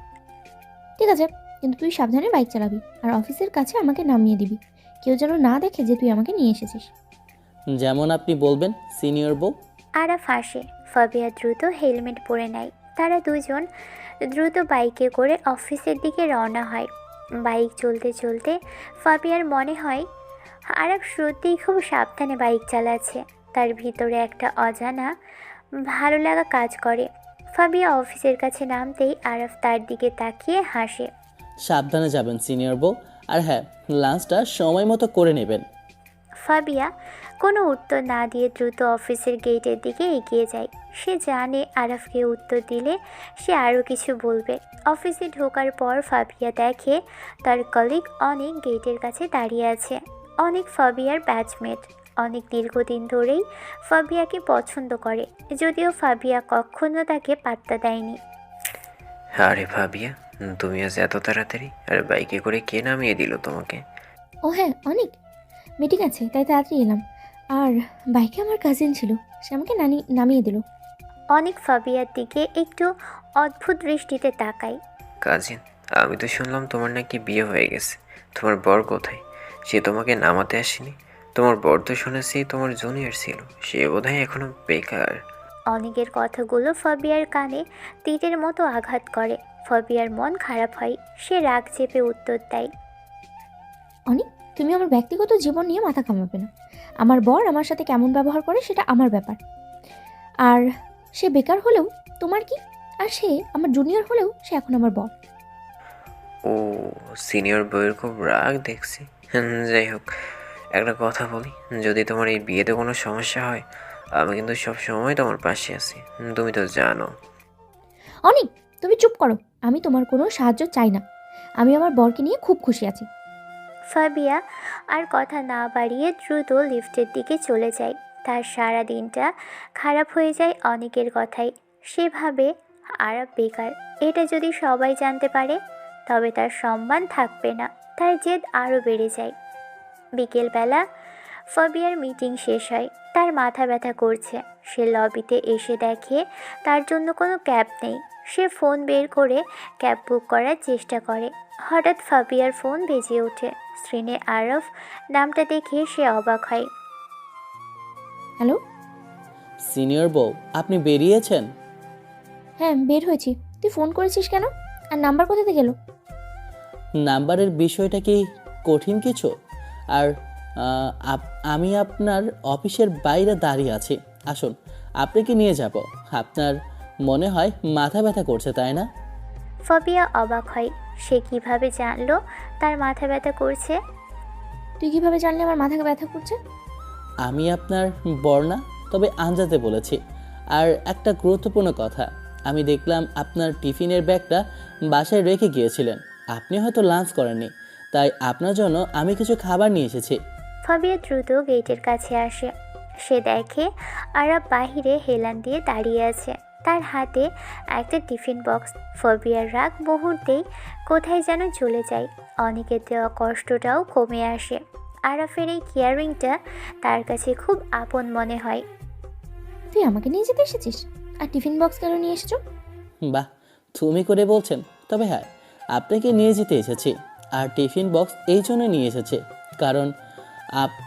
S1: ঠিক আছে, কিন্তু তুই সাবধানে বাইক চালাবি, আর অফিসের কাছে আমাকে নামিয়ে দিবি। কেউ যেন না দেখে যে তুই আমাকে নিয়ে এসেছিস।
S3: যেমন আপনি বলবেন সিনিয়র বউ।
S2: আরাফ হাসে। ফাবিয়া দ্রুত হেলমেট পরে নেয়। তারা দুজন দ্রুত বাইকে করে অফিসের দিকে রওনা হয়। বাইক চলতে চলতে ফাবিয়ার মনে হয় আরাফ সত্যিই খুব সাবধানে বাইক চালাচ্ছে। তার ভিতরে একটা অজানা ভালো লাগা কাজ করে। ফাবিয়া অফিসের কাছে নামতেই আরাফ তার দিকে তাকিয়ে হাসে।
S3: সাবধানে যাবেন সিনিয়র বউ। আর হ্যাঁ, লাঞ্চটা সময় মতো করে নেবেন।
S2: ফাবিয়া কোনো উত্তর না দিয়ে দ্রুত অফিসের গেটের দিকে এগিয়ে যায়। সে জানে আরাফকে উত্তর দিলে সে আরও কিছু বলবে। অফিসে ঢোকার পর ফাবিয়া দেখে তার কলিগ অনেক গেটের কাছে দাঁড়িয়ে আছে। অনেক ফাবিয়ার ব্যাচমেট। অনেক দীর্ঘদিন ধরেই ফাবিয়াকে পছন্দ করে, যদিও ফাবিয়া কখনো তাকে পাত্তা দেয়নি।
S4: আরে ভাবিয়া, তুমি আজ এত তাড়াতাড়ি? আর বাইকে করে কে নামিয়ে দিল তোমাকে?
S1: ও হ্যাঁ, অনেক মিটিং আছে তাই তাড়াতাড়ি এলাম। আর বাইকে আমার কাজিন ছিল, সে আমাকে নামিয়ে দিল।
S2: অনেক ফাবিয়ার দিকে একটু অদ্ভুত দৃষ্টিতে তাকায়।
S4: কাজিন? আমি তো শুনলাম তোমার নাকি বিয়ে হয়ে গেছে। তোমার বর কোথায়? সে তোমাকে নামাতে আসেনি? তোমার বর তো শুনেছি তোমার জুনিয়র ছিল, সে বোধহয় এখনো বেকার।
S2: অনেকের কথাগুলো ফাবিয়ার কানে তীরের মতো আঘাত করে। ফাবিয়ার মন খারাপ হয়। সে রাগ চেপে উত্তর দেয়,
S1: অনেক, তুমি আমার ব্যক্তিগত জীবন নিয়ে মাথা কামাবে না। আমার বর আমার সাথে কেমন ব্যবহার করে সেটা আমার ব্যাপার। আর সে বেকার হলেও তোমার কি? আর সে আমার জুনিয়র হলেও সে এখন আমার বর।
S4: ও, সিনিয়র বউয়ের খুব রাগ দেখছি। যাই হোক, একটা কথা বলি, যদি তোমার এই বিয়েতে কোনো সমস্যা হয়, আমি কিন্তু সব সময় তোমার পাশে আছি, তুমি তো জানো।
S1: অনেক, তুমি চুপ করো। আমি তোমার কোনো সাহায্য চাই না। আমি আমার বরকে নিয়ে খুব খুশি আছি।
S2: ফাবিয়া আর কথা না বাড়িয়ে দ্রুত লিফটের দিকে চলে যায়। তার সারা দিনটা খারাপ হয়ে যায় অনেকের কথায়। সে ভাবে আরাফ বেকার, এটা যদি সবাই জানতে পারে তবে তার সম্মান থাকবে না। তার জেদ আরও বেড়ে যায়। বিকেলবেলা ফাবিয়ার মিটিং শেষ হয়। তার মাথা ব্যথা করছে। সে লবিতে এসে দেখে তার জন্য কোনো ক্যাব নেই। সে ফোন বের করে ক্যাব বুক করার চেষ্টা করে। হঠাৎ ফাবিয়ার ফোন বেজে ওঠে। স্ক্রিনে আরফ নামটা দেখে সে অবাক হয়।
S1: হ্যালো?
S3: সিনিয়র বউ, আপনি বেরিয়েছেন?
S1: হ্যাঁ, বের হয়েছি। তুই ফোন করেছিস কেন? আর নাম্বার কোথা থেকে গেলো?
S3: নাম্বারের বিষয়টা কি কঠিন কিছু? আর আমি আপনার অফিসের বাইরে দাঁড়িয়ে আছি। আসুন, আপনাকে নিয়ে যাব। আপনার মনে হয় মাথা ব্যথা করছে, তাই না?
S2: ফাবিয়া অবাক হয়। সে কিভাবে জানলো তার মাথা ব্যথা করছে?
S1: তুই কিভাবে জানলি আমার মাথা ব্যথা করছে?
S3: আমি আপনার বর না, তবে আঞ্জাতে বলেছি। আর একটা গুরুত্বপূর্ণ কথা, আমি দেখলাম আপনার টিফিনের ব্যাগটা বাসায় রেখে গিয়েছিলেন। আপনি হয়তো লাঞ্চ করেননি, তাই আপনার জন্য আমি কিছু খাবার নিয়ে এসেছি।
S2: ফাবিয়া দ্রুত গেটের কাছে আসে। সে দেখে আরাব বাহিরে হেলান দিয়ে দাঁড়িয়ে আছে। তার হাতে একটা টিফিন বক্স। ফাবিয়ার রাগ মুহূর্তেই কোথায় যেন চলে যায়। অনেকের দেওয়া কষ্টটাও কমে আসে। আরাফের এই কেয়ারিংটা তার কাছে খুব আপন মনে হয়।
S1: তুই আমাকে নিয়ে যেতে এসেছিস? আর টিফিন বক্স কেন নিয়ে এসেছো?
S3: বাহ, তুমি করে বলছেন। তবে হ্যাঁ, আপনাকে নিয়ে যেতে এসেছি। আর টিফিন বক্স এই জন্য নিয়ে এসেছি কারণ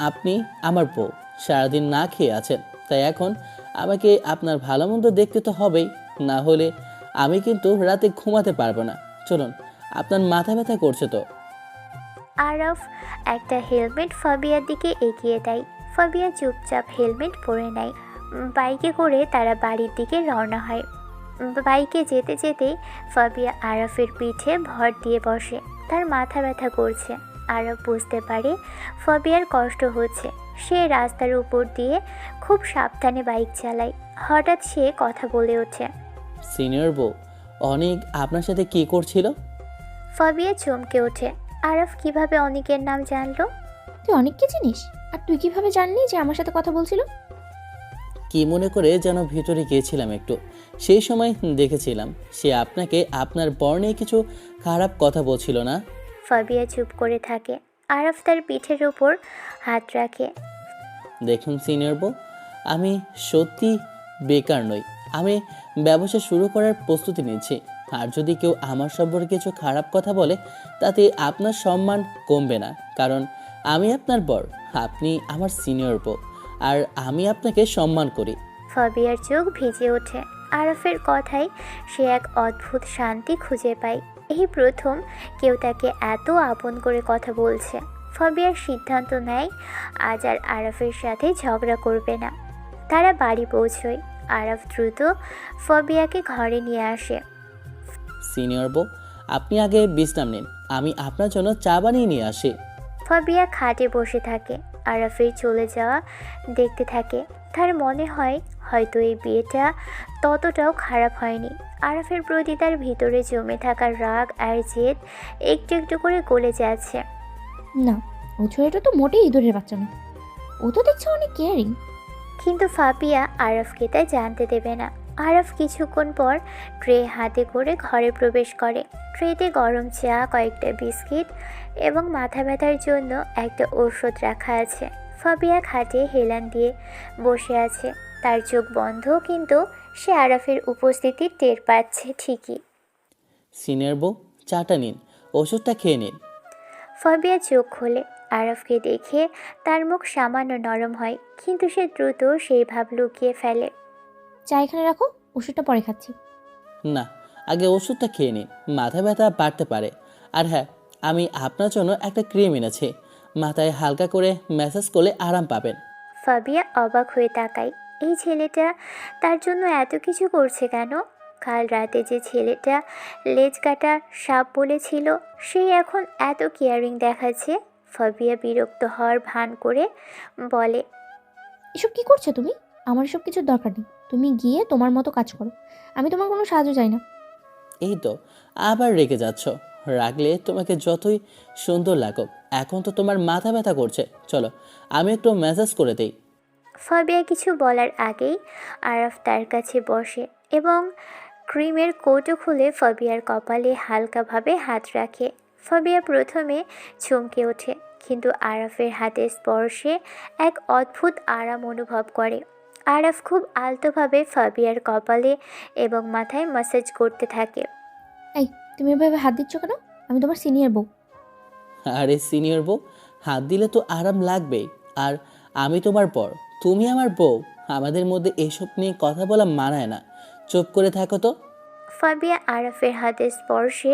S3: আপনি আমার বউ, সারাদিন না খেয়ে আছেন। তাই এখন আমাকে আপনার ভালো মন্দ দেখতে তো হবেই, না হলে আমি কিন্তু রাতে ঘুমাতে পারবো না। চলুন, আপনার মাথা ব্যথা করছে তো।
S2: আরফ একটা হেলমেট ফাবিয়ার দিকে এগিয়ে দেয়। ফাবিয়া চুপচাপ হেলমেট পরে নেয়। বাইকে করে তারা বাড়ির দিকে রওনা হয়। বাইকে যেতে যেতেই ফাবিয়া আরফের পিঠে ভর দিয়ে বসে। তার মাথা ব্যথা করছে। আরফ বুঝতে পারে ফাবিয়ার কষ্ট হচ্ছে। সে রাস্তার উপর দিয়ে খুব সাবধানে বাইক চালায়। হঠাৎ সে কথা বলে ওঠে।
S3: সিনিয়র বউ, অনেক আপনার সাথে কি করছিল?
S2: ফাবিয়া চমকে ওঠে। আরফ কিভাবে অনেকের নাম জানলো?
S1: তুই অনেককে চিনিস? আর তুই কিভাবে জানলি যে আমার সাথে কথা বলছিল?
S3: কি মনে করে যেন ভিতরে গিয়েছিলাম একটু, সেই সময় দেখেছিলাম সে আপনাকে আপনার বর নিয়ে কিছু খারাপ কথা বলছিল না?
S2: ফাবিয়া চুপ করে থাকে। আরফ তার পিঠের উপর হাত রাখে।
S3: দেখুন সিনিয়র বউ, আমি সত্যি বেকার নই। আমি ব্যবসা শুরু করার প্রস্তুতি নিচ্ছি। আর যদি কেউ আমার সম্পর্কে কিছু খারাপ কথা বলে, তাতে আপনার সম্মান কমবে না, কারণ আমি আপনার বর, আপনি আমার সিনিয়র বউ, আর আমি আপনাকে সম্মান করি।
S2: ফাবিয়ার চোখ ভিজে ওঠে। আরফের কথায় সে এক অদ্ভুত শান্তি খুঁজে পায়। এই প্রথম কেউ তাকে এত আপন করে কথা বলছে। ফাবিয়ার সিদ্ধান্ত নেয় আজ আর আরফের সাথে ঝগড়া করবে না। তারা বাড়ি পৌঁছয়। আরফ দ্রুত ফাবিয়াকে ঘরে নিয়ে আসে।
S3: সিনিয়র বউ, আপনি আগে বিশ্রাম নিন, আমি আপনার জন্য চা বানিয়ে নিয়ে আসি।
S2: ফাবিয়া খাটে বসে থাকে। আরফের চলে যাওয়া দেখতে থাকে। তার মনে হয় হয়তো এই বিয়েটা ততটাও খারাপ হয়নি। আরফের প্রতি তার ভিতরে জমে থাকা রাগ আর জেদ একটু একটু করে গলে যাচ্ছে।
S1: না, ও ছেলেটা তো মোটেই ইঁদুরের বাচ্চা না। ও তো দেখছে অনেক কেয়ারিং।
S2: কিন্তু ফাবিয়া আরফকে তাই জানতে দেবে না। আরফ কিছুক্ষণ পর ট্রে হাতে করে ঘরে প্রবেশ করে। ট্রেতে গরম চা, কয়েকটা বিস্কিট এবং মাথা ব্যথার জন্য একটা ঔষধ রাখা আছে। ফাবিয়া খাটে হেলান দিয়ে বসে আছে। তার চোখ বন্ধ, কিন্তু সে আরফের উপস্থিতি টের পাচ্ছে ঠিকই।
S3: সিনিয়র বউ, চাটা নিন, ওষুধটা খেয়ে নিন।
S2: ফাবিয়া চোখ খোলে। আরফকে দেখে তার মুখ সামান্য নরম হয়, কিন্তু সে দ্রুত সেই ভাব লুকিয়ে ফেলে।
S1: চা এখানে রাখো, ওষুধটা পরে খাচ্ছি।
S3: না, আগে ওষুধটা খেয়ে নিন, মাথা ব্যথা বাড়তে পারে। আর হ্যাঁ, আমি আপনার জন্য একটা ক্রিম এনেছি, মাথায় হালকা করে ম্যাসাজ করলে আরাম পাবেন।
S2: ফাবিয়া অবাক হয়ে তাকায়। এই ছেলেটা তার জন্য এত কিছু করছে কেন? কাল রাতে যে ছেলেটা লেজ কাটা সাপ বলেছিল, সেই এখন এত কেয়ারিং দেখাচ্ছে। ফাবিয়া বিরক্ত হওয়ার ভান করে বলে,
S1: এসব কি করছো তুমি? আমার এসব কিছুর দরকার নেই। তুমি গিয়ে তোমার মতো কাজ করো, আমি তোমার কোনো সাহায্য চাই না।
S3: এই তো আবার রেগে যাচ্ছ। রাগলে তোমাকে যতই সুন্দর লাগুক, এখন তো তোমার মাথা ব্যথা করছে। চলো, আমি একটু ম্যাসাজ করে দিই।
S2: ফাবিয়া কিছু বলার আগেই আরফ তার কাছে বসে এবং ক্রিমের কৌটো খুলে ফাবিয়ার কপালে হালকাভাবে হাত রাখে। ফাবিয়া প্রথমে চমকে ওঠে, কিন্তু আরফের হাতের স্পর্শে এক অদ্ভুত আরাম অনুভব করে। আরফ খুব আলতোভাবে ফাবিয়ার কপালে এবং মাথায় ম্যাসাজ করতে থাকে।
S1: এই, তুমি এভাবে হাত দিচ্ছ কেন? আমি তোমার সিনিয়র বউ।
S3: আরে সিনিয়র বউ, হাত দিলে তো আরাম লাগবেই। আর আমি তোমার পর, তুমি আমার বউ, আমাদের মধ্যে এসব নিয়ে কথা বলা মানায় না। চুপ করে থাকো তো।
S2: ফাবিয়া আরফের হাতের স্পর্শে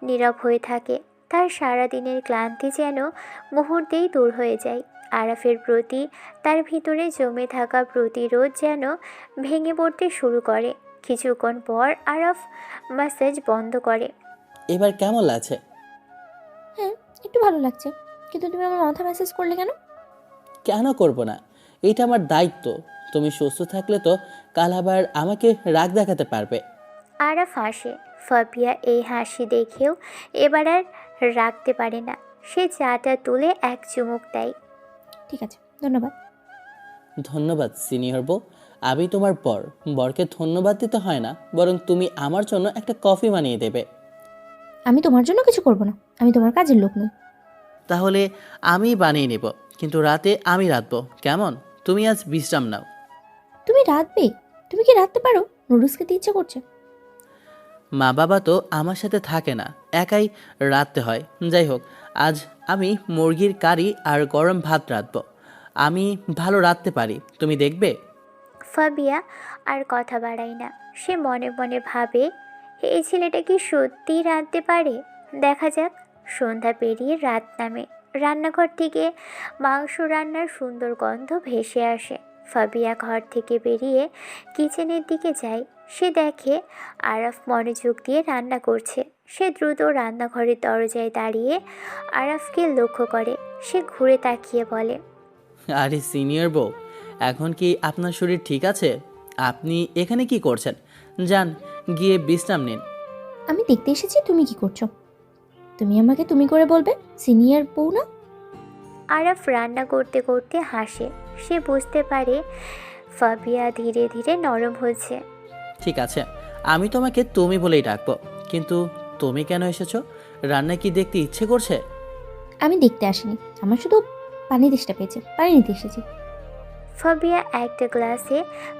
S2: নীরব হয়ে থাকে। তার সারাদিনের ক্লান্তি যেন মুহূর্তেই দূর হয়ে যায়। আরফের প্রতি তার ভিতরে জমে থাকা প্রতিরোধ যেন ভেঙে পড়তে শুরু করে। কিছুক্ষণ পর আরফ ম্যাসাজ বন্ধ করে।
S3: এবার কেমন লাগছে?
S1: হ্যাঁ, একটু ভালো লাগছে। কিন্তু তুমি আমার মাথা ম্যাসেজ করলে কেন?
S3: কেন করব না? এটা আমার দায়িত্ব। তুমি সুস্থ থাকলে তো কাল আবার আমাকে রাগ দেখাতে পারবে।
S2: আরফ হাসে। ফাবিয়া এই হাসি দেখেও এবার আর রাখতে পারে না। সে চাটা তুলে এক চুমুক দেয়।
S1: ঠিক আছে, ধন্যবাদ।
S3: ধন্যবাদ সিনিয়র বউ। আমি তোমার পর, বরকে ধন্যবাদ দিতে হয় না, বরং তুমি আমার জন্য একটা কফি বানিয়ে দেবে।
S1: আমি তোমার জন্য কিছু করব না, আমি তোমার কাজের লোক নই।
S3: তাহলে আমি বানিয়ে নেব, কিন্তু রাতে আমি রাঁধবো, কেমন? তুমি আজ বিশ্রাম নাও।
S1: তুমি রাঁধবে? তুমি কি রাঁধতে পারো? নুডলস খেতে ইচ্ছে করছে।
S3: মা বাবা তো আমার সাথে থাকে না, একাই রাঁধতে হয়। যাই হোক, আজ আমি মুরগির কারি আর গরম ভাত রাঁধবো। আমি ভালো রাঁধতে পারি, তুমি দেখবে।
S2: ফাবিয়া আর কথা বাড়ায় না। সে মনে মনে ভাবে, এই ছেলেটা কি সত্যিই রাঁধতে পারে? দেখা যাক। সন্ধ্যা পেরিয়ে রাত নামে। রান্নাঘর থেকে মাংস রান্নার সুন্দর গন্ধ ভেসে আসে। ফাবিয়া ঘর থেকে বেরিয়ে কিচেনের দিকে যায়। সে দেখে আরাফ মনোযোগ দিয়ে রান্না করছে। সে দ্রুত রান্নাঘরের দরজায় দাঁড়িয়ে আরাফকে লক্ষ্য করে। সে ঘুরে তাকিয়ে বলে,
S3: আরে সিনিয়র বউ, এখন কি আপনার শরীর ঠিক আছে? আপনি এখানে কি করছেন? যান, গিয়ে বিশ্রাম নিন।
S1: আমি দেখতে এসেছি তুমি কি করছো। তুমি আমাকে তুমি করে বলবে, সিনিয়র বউ না।
S2: আরাফ রান্না করতে করতে হাসে। সে বুঝতে পারে ফাবিয়া ধীরে ধীরে নরম হচ্ছে।
S3: ঠিক আছে, আমি তোমাকে তুমি বলেই ডাকবো, কিন্তু তুমি কেন এসেছো? রান্না কি দেখতে ইচ্ছে করছে?
S1: আমি দেখতে আসিনি, আমার শুধু পানি তেষ্টা পেয়েছে, পানি নিতে এসেছি।
S2: ফাবিয়া একটা গ্লাসে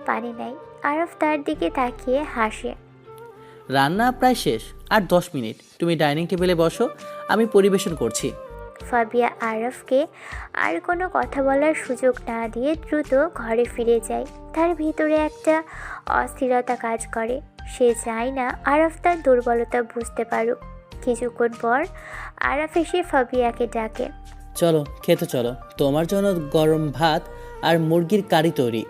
S2: পানি নেয়। আরাফ তার দিকে তাকিয়ে হাসে।
S3: রান্না প্রায় শেষ, আর 10 মিনিট। তুমি ডাইনিং টেবিলে বসো, আমি পরিবেশন করছি।
S2: ফাবিয়া আরাফকে আর কোনো কথা বলার সুযোগ না দিয়ে দ্রুত ঘরে ফিরে যায়। তার ভিতরে একটা অস্থিরতা কাজ করে। সে চায় না আরাফ তার দুর্বলতা বুঝতে পারুক। কিছুক্ষণ পর আরাফ এসে ফাবিয়াকে ডাকে।
S3: চলো খেতে চলো, তোমার জন্য গরম ভাত আর মুরগির কারি তৈরি।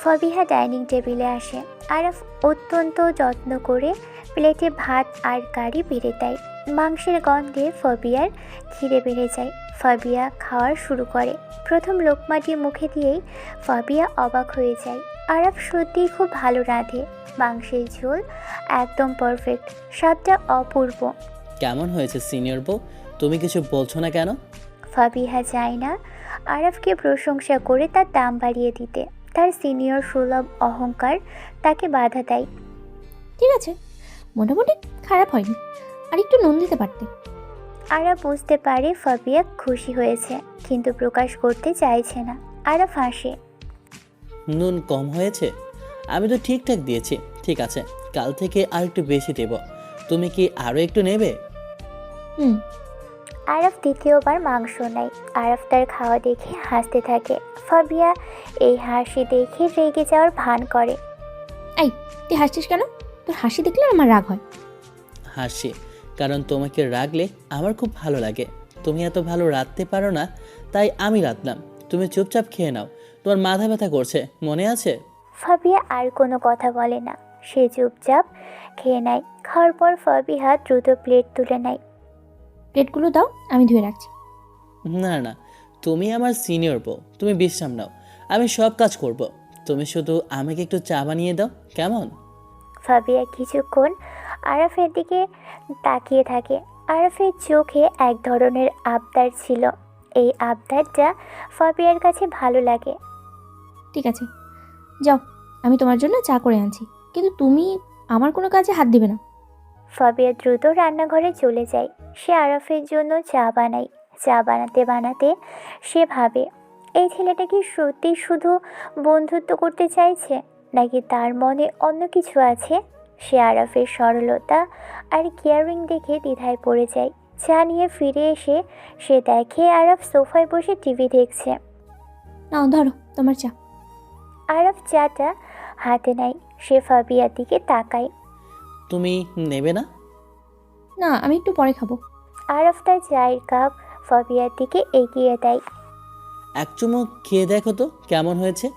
S2: ফাবিহা ডাইনিং টেবিলে আসে। আরাফ অত্যন্ত যত্ন করে প্লেটে ভাত আর কারি বেড়ে দেয়। মাংসের গন্ধে ফাবিয়ার খিদে বেড়ে যায়। ফাবিয়া খাওয়ার শুরু করে। প্রথম লোকমাটি মুখে দিয়েই ফাবিয়া অবাক হয়ে যায়। আরাফ সত্যিই খুব ভালো রাঁধে। মাংসের ঝোল একদম পারফেক্ট, স্বাদটা অপূর্ব।
S3: কেমন হয়েছে সিনিয়র বউ? তুমি কিছু বলছো না কেন?
S2: ফাবিহা চায় না আরাফকে প্রশংসা করে তার দাম বাড়িয়ে দিতে। তার সিনিয়র সুলভ অহংকার তাকে বাধা দেয়।
S1: ঠিক আছে, মোটামুটি খারাপ হয়নি, আর একটু নুন দিতে পারতে।
S2: আরাফ বুঝতে পারে ফাবিয়া খুশি হয়েছে, কিন্তু প্রকাশ করতে চাইছে না। আরাফ হাসে।
S3: নুন কম হয়েছে? আমি তো ঠিকঠাক দিয়েছি। ঠিক আছে, কাল থেকে আর একটু বেশি দেব। তুমি কি আরও একটু নেবে?
S1: হুম।
S2: আরাফ দ্বিতীয়বার মাংস নেয়। আরাফ তার খাওয়া দেখে হাসতে থাকে। ফাবিয়া এই হাসি দেখে রেগে যাওয়ার ভান করে।
S1: এই, তুই হাসছিস কেন? তোর হাসি দেখলে আমার রাগ হয়।
S3: হাসি, কারণ তোমাকে রাখলে আমার খুব ভালো লাগে। তুমি এত ভালো রাঁধতে পারো না, তাই আমি রাঁধলাম। তুমি চুপচাপ খেয়ে নাও, তোমার মাথা ব্যথা করছে, মনে আছে?
S2: ফাবিয়া আর কোনো কথা বলে না। সে চুপচাপ খেয়ে নেয়। খাওয়ার পর ফাবিহা দ্রুত প্লেট তুলে নেয়।
S1: প্লেটগুলো দাও, আমি ধুয়ে রাখছি।
S3: না না, তুমি আমার সিনিয়র বউ, তুমি বিশ্রাম নাও, আমি সব কাজ করব। তুমি শুধু আমাকে একটু চা বানিয়ে দাও, কেমন?
S2: ফাবিয়া কিছুক্ষণ আরাফের দিকে তাকিয়ে থাকে। আরাফের চোখে এক ধরনের আবদার ছিল। এই আবদারটা ফাবিয়ার কাছে ভালো লাগে।
S1: ঠিক আছে, যাও, আমি তোমার জন্য চা করে আনছি, কিন্তু তুমি আমার কোনো কাজে হাত দিবে না।
S2: ফাবিয়া দ্রুত রান্নাঘরে চলে যায়। সে আরাফের জন্য চা বানায়। চা বানাতে বানাতে সে ভাবে, এই ছেলেটা কি সত্যি শুধু বন্ধুত্ব করতে চাইছে, নাকি তার মনে অন্য কিছু আছে? সে আরাফের সরলতা আর কেয়ারিং দেখে দ্বিধায় পড়ে যায়। চা নিয়ে ফিরে এসে সে দেখে আরাফ সোফায় বসে টিভি দেখছে।
S1: নাও ধরো তোমার চা।
S2: আরাফ চাটা হাতে নেয়। সে ফাবিয়ার দিকে তাকায়।
S3: তুমি নেবে না?
S1: না, আমি একটু পরে খাবো।
S2: আরাফ তার চায়ের কাপ ফাবিয়ার দিকে এগিয়ে দেয়।
S3: এক চুমুক খেয়ে দেখো তো কেমন হয়েছে।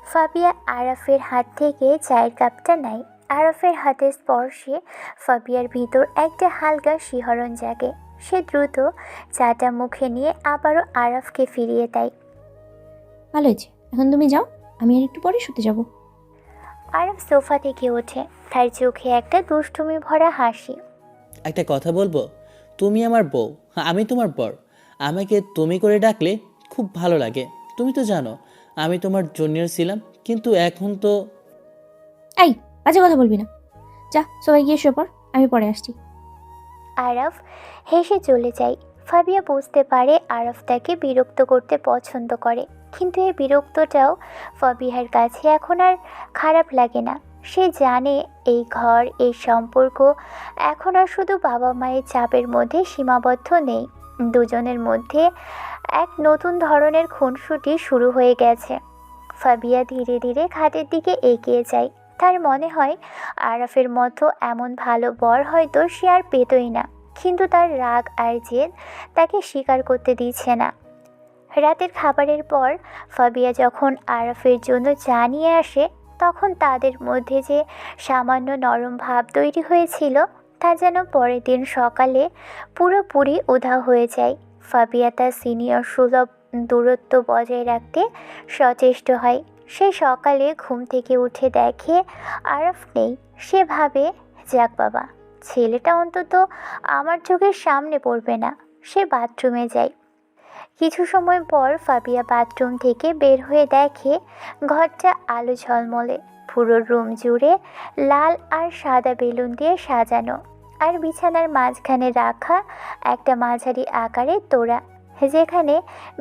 S2: ফাবিয়া আরাফের হাত থেকে চায়ের কাপটা নেয়। আরাফের হাতের স্পর্শে ফাবিয়ার ভিতর একটা হালকা শিহরণ জাগে। সে দ্রুত চাটা মুখে নিয়ে আবারও আরাফকে ফিরিয়ে দেয়।
S1: ভালো হয়েছে, এখন তুমি যাও, আমি আর একটু পরে শুতে যাব।
S2: আরাফ সোফা থেকে ওঠে। তার চোখে একটা দুষ্টুমি ভরা হাসি।
S3: একটা কথা বলবো, তুমি আমার বউ, আমি তোমার বর। আমাকে তুমি করে ডাকলে খুব ভালো লাগে। তুমি তো জানো আমি তোমার জুনিয়র ছিলাম, কিন্তু এখন তো।
S1: এই, বাজে কথা বলবি না। যা, সবাই গিয়ে শুয়ে পড়, আমি পরে আসছি।
S2: আরাফ হেসে চলে যায়। ফাবিয়া বুঝতে পারে আরাফ তাকে বিরক্ত করতে পছন্দ করে, কিন্তু এই বিরক্তটাও ফাবিহার কাছে এখন আর খারাপ লাগে না। সে জানে এই ঘর, এই সম্পর্ক এখন আর শুধু বাবা মায়ের চাপের মধ্যে সীমাবদ্ধ নেই। দুজনের মধ্যে এক নতুন ধরনের খুনসুটি শুরু হয়ে গেছে। ফাবিয়া ধীরে ধীরে খাটের দিকে এগিয়ে যায়। তার মনে হয় আরাফের মতো এমন ভালো বর হয়তো সে আর পেতই না, কিন্তু তার রাগ আর জেদ তাকে স্বীকার করতে দিচ্ছে না। রাতের খাবারের পর ফাবিয়া যখন আরাফের জন্য চা নিয়ে আসে, তখন তাদের মধ্যে যে সামান্য নরম ভাব তৈরি হয়েছিল তা যেন পরের দিন সকালে পুরোপুরি উধাও হয়ে যায়। ফাবিয়া তার সিনিয়র সুলভ দূরত্ব বজায় রাখতে সচেষ্ট হয়। সে সকালে ঘুম থেকে উঠে দেখে আরাফ নেই। সে ভাবে, যাক বাবা, ছেলেটা অন্তত আমার চোখের সামনে পড়বে না। সে বাথরুমে যায়। কিছু সময় পর ফাবিয়া বাথরুম থেকে বের হয়ে দেখে ঘরটা আলো ঝলমলে। পুরো রুম জুড়ে লাল আর সাদা বেলুন দিয়ে সাজানো, আর বিছানার মাঝখানে রাখা একটা মাঝারি আকারের তোড়া, যেখানে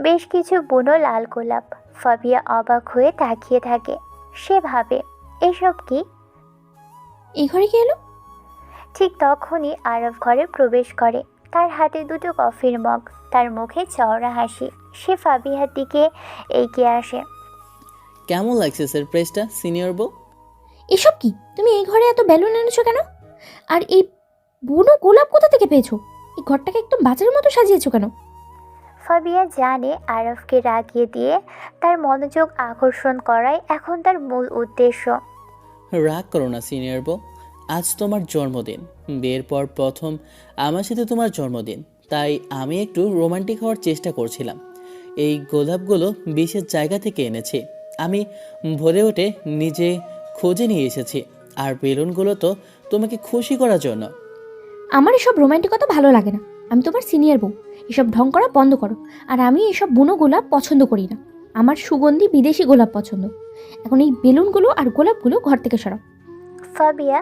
S2: বেশ কিছু বুনো লাল গোলাপ। ফাবিয়া অবাক হয়ে তাকিয়ে থাকে। সে ভাবে, এসব কি?
S1: এই ঘরে কি এলো?
S2: ঠিক তখনই আরব ঘরে প্রবেশ করে। তার হাতে দুটো কফির মগ, তার মুখে চওড়া হাসি। সে ফাবিহার দিকে এগিয়ে আসে।
S3: কেমন লাগছে সারপ্রাইজটা সিনিয়র বউ?
S1: এসব কি? তুমি এই ঘরে এত বেলুন এনেছো কেন? আর এই বুনো গোলাপ কোথা থেকে পেয়েছো? এই ঘরটাকে একদম বাজারের মতো সাজিয়েছো কেন?
S2: ফাবিয়া জানে আরবকে রাগিয়ে দিয়ে তার মনোযোগ আকর্ষণ করাই এখন তার মূল উদ্দেশ্য।
S3: রাগ করো না সিনিয়র বউ, আজ তোমার জন্মদিন। বিয়ের পর প্রথম আমার সাথে তোমার জন্মদিন, তাই আমি একটু রোমান্টিক হওয়ার চেষ্টা করছিলাম। এই গোলাপগুলো বিশেষ জায়গা থেকে এনেছি, আমি ভোরে উঠে নিজে খুঁজে নিয়ে এসেছি। আর বেলুনগুলো তো তোমাকে খুশি করার জন্য।
S1: আমার এসব রোমান্টিকতা ভালো লাগে না। আমি তোমার সিনিয়র বউ, এসব ঢং করা বন্ধ করো। আর আমি এসব বুনো গোলাপ পছন্দ করি না। আমার সুগন্ধি বিদেশি গোলাপ পছন্দ। এখন এই বেলুনগুলো আর গোলাপগুলো ঘর থেকে সরাও।
S2: ফাবিয়া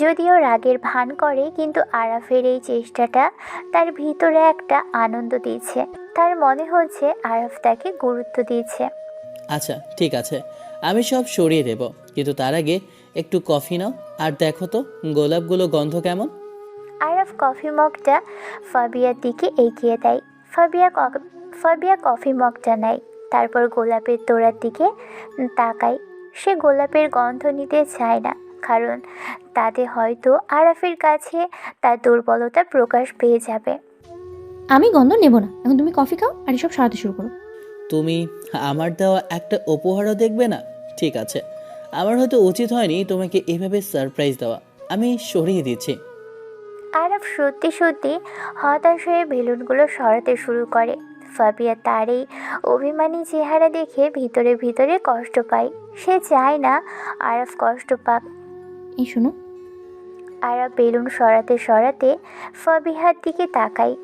S2: যদিও রাগের ভান করে, কিন্তু আরাফের এই চেষ্টাটা তার ভিতরে একটা আনন্দ দিচ্ছে। তার মনে হচ্ছে আরাফ তাকে গুরুত্ব দিচ্ছে।
S3: আচ্ছা ঠিক আছে, আমি সব সরিয়ে দেব, কিন্তু তার আগে একটু কফি নাও আর দেখো তো গোলাপগুলো গন্ধ কেমন।
S2: আরাফ কফি মগটা ফাবিয়ার দিকে এগিয়ে দেয়। ফাবিয়া কফি মগটা নেয়, তারপর গোলাপের তোড়ার দিকে তাকায়। সে গোলাপের গন্ধ নিতে চায় না, কারণ তাতে হয়তো আরাফের কাছে তার দুর্বলতা প্রকাশ পেয়ে যাবে।
S1: আমি গন্ধ নেব না। এখন তুমি কফি খাও আর এসব সরাতে শুরু করো।
S3: তুমি আমার দেওয়া একটা উপহারও দেখবে না? ঠিক আছে, আমার হয়তো উচিত হয়নি তোমাকে এভাবে সারপ্রাইজ দেওয়া। আমি সরিয়ে দিচ্ছি।
S2: আরাফ সত্যি সত্যি হতাশ হয়ে বেলুনগুলো সরাতে শুরু করে। ফাবিয়া তার এই অভিমানী চেহারা দেখে ভিতরে ভিতরে কষ্ট পায়। সে চায় না আরাফ কষ্ট পাক।
S1: এই শোনো,
S2: আরাফ বেলুন সরাতে সরাতে ফাবিহার দিকে তাকায়।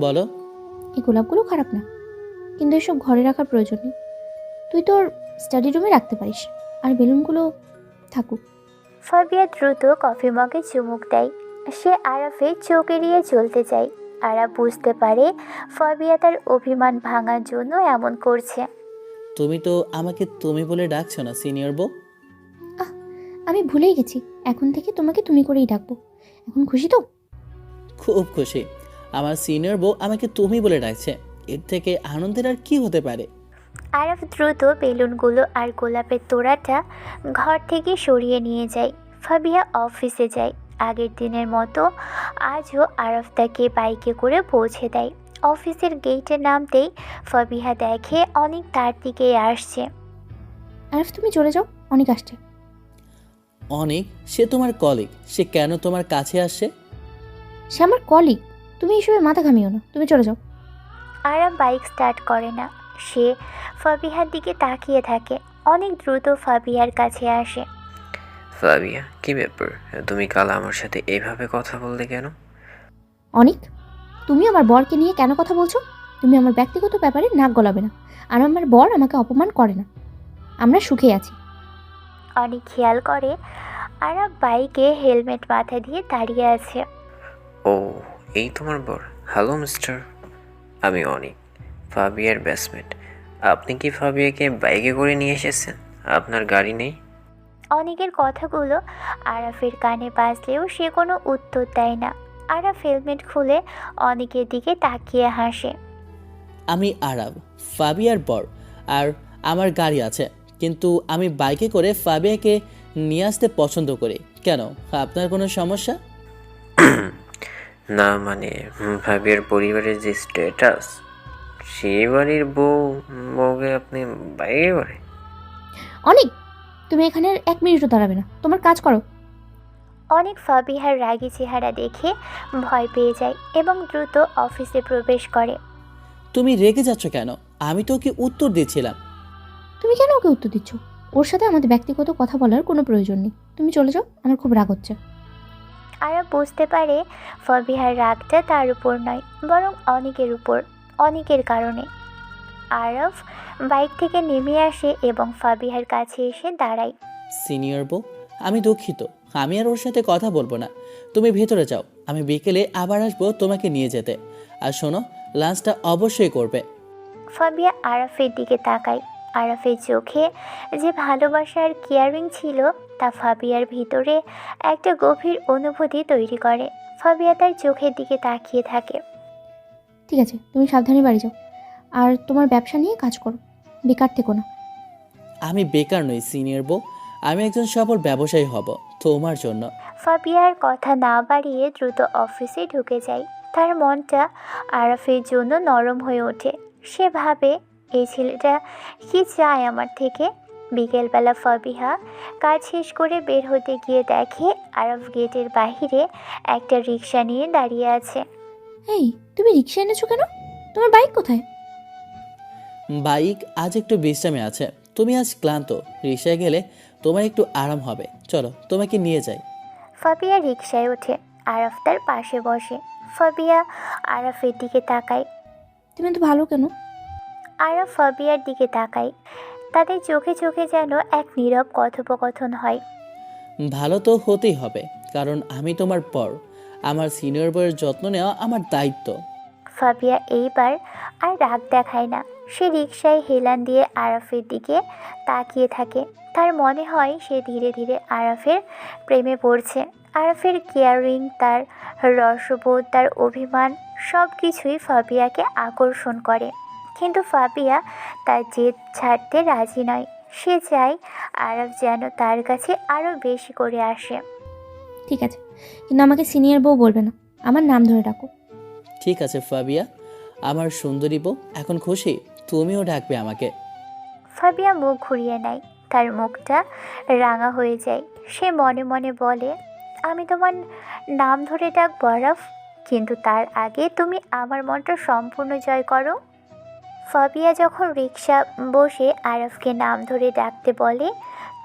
S3: বলো।
S1: এই গোলাপগুলো খারাপ না, কিন্তু এসব ঘরে রাখার প্রয়োজন নেই। তুই তোর স্টাডি রুমে রাখতে পারিস, আর বেলুনগুলো থাকুক।
S2: ফাবিয়া দ্রুত কফি মগে চুমুক দেয়। সে আরাফের চোখ এড়িয়ে চলতে চায়। আরাফ বুঝতে পারে ফাবিয়া তার অভিমান ভাঙার জন্য এমন করছে।
S3: তুমি তো আমাকে তুমি বলে ডাকছো না সিনিয়র বউ।
S1: আমি ভুলেই গেছি, এখন থেকে তোমাকে তুমি করেই ডাকবো। এখন খুশি তো?
S3: খুব খুশি। আমার সিনিয়র বউ আমাকে তুমি বলে ডাকছে, এর থেকে আনন্দের আর কি হতে পারে।
S2: আরাফ দ্রুত বেলুনগুলো আর গোলাপের তোড়াটা ঘর থেকে সরিয়ে নিয়ে যায়। ফাবিয়া অফিসে যায়। আগের দিনের মতো আজও আরাফ তাকে বাইকে করে পৌঁছে দেয়। অফিসের গেটে নামতেই ফাবিহা দেখে অনেক তার দিকে আসছে।
S1: আরফ তুমি চলে যাও, অনেক আসছে।
S3: অনেক? সে তোমার কলিগ, সে কেন তোমার কাছে আসছে?
S1: সে আমার কলিগ, তুমি এসবে মাথা ঘামিও না, তুমি চলে যাও।
S2: আরাফ বাইক স্টার্ট করে না। সে ফাবিহার দিকে তাকিয়ে থাকে। অনেক দ্রুত ফাবিহার কাছে আসে।
S4: ফাবিয়া, কি ব্যাপার? তুমি কাল আমার সাথে এভাবে কথা বললে কেন?
S1: অনেক, তুমি আমার বরকে নিয়ে কেন কথা বলছো? তুমি আমার ব্যক্তিগত ব্যাপারে নাক গলাবে না, আর আমার বর আমাকে অপমান করে না। আমরা সুখে আছি।
S2: অনেক খেয়াল করে আরাফ বাইকে হেলমেট মাথা দিয়ে দাঁড়িয়ে আছে।
S4: ও, এই তোমার বর। হ্যালো মিস্টার, আমি অনিক, ফাবিয়ার ব্যাচমেট। আপনি কি ফাবিয়াকে বাইকে করে নিয়ে এসেছেন? আপনার গাড়ি নেই?
S2: অনেকের কথাগুলো আরাফের কানে বাজলেও সে কোনো উত্তর দেয় না। আরাফ হেলমেট খুলে অনেকের দিকে তাকিয়ে হাসে।
S3: আমি আরাব, ফাবিয়ার বর, আর আমার গাড়ি আছে, কিন্তু আমি বাইকে করে ফাবিয়াকে নিয়ে আসতে পছন্দ করি। কেন, আপনার কোনো সমস্যা?
S4: না মানে, ভাবিয়ার পরিবারের যে স্ট্যাটাস, সেই বাড়ির বউকে আপনি বাইরে করে?
S1: অনেক, তুমি এখানে আর 1 মিনিটও দাঁড়াবে না, তোমার কাজ করো।
S2: অনেক ফাবিহার রাগী চেহারা দেখে ভয় পেয়ে যায় এবং দ্রুত অফিসে প্রবেশ করে।
S3: তুমি রেগে যাচ্ছ কেন? আমি তো ওকে উত্তর দিচ্ছিলাম।
S1: তুমি কেন ওকে উত্তর দিচ্ছ? ওর সাথে আমাদের ব্যক্তিগত কথা বলার কোনো প্রয়োজন নেই, তুমি চলে যাও, আমার খুব রাগ হচ্ছে।
S2: আরব বুঝতে পারে ফাবিহার রাগটা তার উপর নয়, বরং অনেকের উপর, অনেকের কারণে। আরব বাইক থেকে নেমে আসে এবং ফাবিহার কাছে এসে দাঁড়ায়।
S3: সিনিয়র বউ, আমি দুঃখিত, আমি আর ওর সাথে কথা বলবো না। তুমি ভেতরে যাও, আমি বিকেলে আবার আসবো তোমাকে নিয়ে যেতে। আর শোনো, লাঞ্চটা অবশ্যই করবে।
S2: ফাবিয়া আরাফের দিকে তাকায়। আরাফের চোখে যে ভালোবাসা আর কেয়ারিং ছিল তা ফাবিয়ার ভিতরে একটা গভীর অনুভূতি তৈরি করে। ফাবিয়া তার চোখের দিকে তাকিয়ে থাকে।
S1: ঠিক আছে, তুমি সাবধানে বাড়ি যাও, আর তোমার ব্যবসা নিয়ে কাজ করো, বেকার থেকো না।
S3: আমি বেকার নই সিনিয়র বউ, আমি একজন সফল ব্যবসায়ী হব তোমার জন্য।
S2: ফাবিয়ার কথা না বাড়িয়ে দ্রুত অফিসে ঢুকে যায়। তার মনটা আরাফের জন্য নরম হয়ে ওঠে। সে ভাবে, এই ছেলেটা কি চায় আমার থেকে। বিকেলবেলা ফাবিহা কাজ শেষ করে বের হতে গিয়ে দেখে আরাফ গেটের বাইরে একটা রিক্সা নিয়ে দাঁড়িয়ে আছে।
S1: এই, তুমি রিক্সা এনেছো কেন? তোমার বাইক কোথায়?
S3: বাইক আজ একটু বিশ্রামে আছে, তুমি আজ ক্লান্ত, রিক্সায় গেলে তোমার একটু আরাম হবে, চলো তোমাকে নিয়ে যাই।
S2: ফাবিয়া রিক্সায় ওঠে। আরাফ তার পাশে বসে। ফাবিয়া আরাফের দিকে তাকায়।
S1: তুমি তো ভালো কেন?
S2: আরাফ ফাবিয়ার দিকে তাকায়। তাদের চোখে চোখে যেন এক নীরব কথোপকথন হয়।
S3: ভালো তো হতেই হবে, কারণ আমি তোমার পর, আমার সিনিয়র বউয়ের যত্ন নেওয়া আমার দায়িত্ব।
S2: ফাবিয়া এইবার আর রাগ দেখায় না। সে রিকশায় হেলান দিয়ে আরাফের দিকে তাকিয়ে থাকে। তার মনে হয় সে ধীরে ধীরে আরাফের প্রেমে পড়ছে। আরাফের কেয়ারিং, তার রসবোধ, তার অভিমান, সব কিছুই ফাবিয়াকে আকর্ষণ করে। কিন্তু ফাবিয়া তার জেদ ছাড়তে রাজি নয়। সে চায় আরাফ যেন তার কাছে আরও বেশি করে আসে।
S1: ঠিক আছে, কিন্তু আমাকে সিনিয়র বউ বলবে না, আমার নাম ধরে ডাকো।
S3: ঠিক আছে ফাবিয়া, আমার সুন্দরী বউ, এখন খুশি? তুমিও ডাকবে আমাকে।
S2: ফাবিয়া মুখ ঘুরিয়ে নেয়। তার মুখটা রাঙা হয়ে যায়। সে মনে মনে বলে, আমি তোমার নাম ধরে ডাকবো আরাফ, কিন্তু তার আগে তুমি আমার মনটা সম্পূর্ণ জয় করো। ফাবিয়া যখন রিকশা বসে আরাফকে নাম ধরে ডাকতে বলে,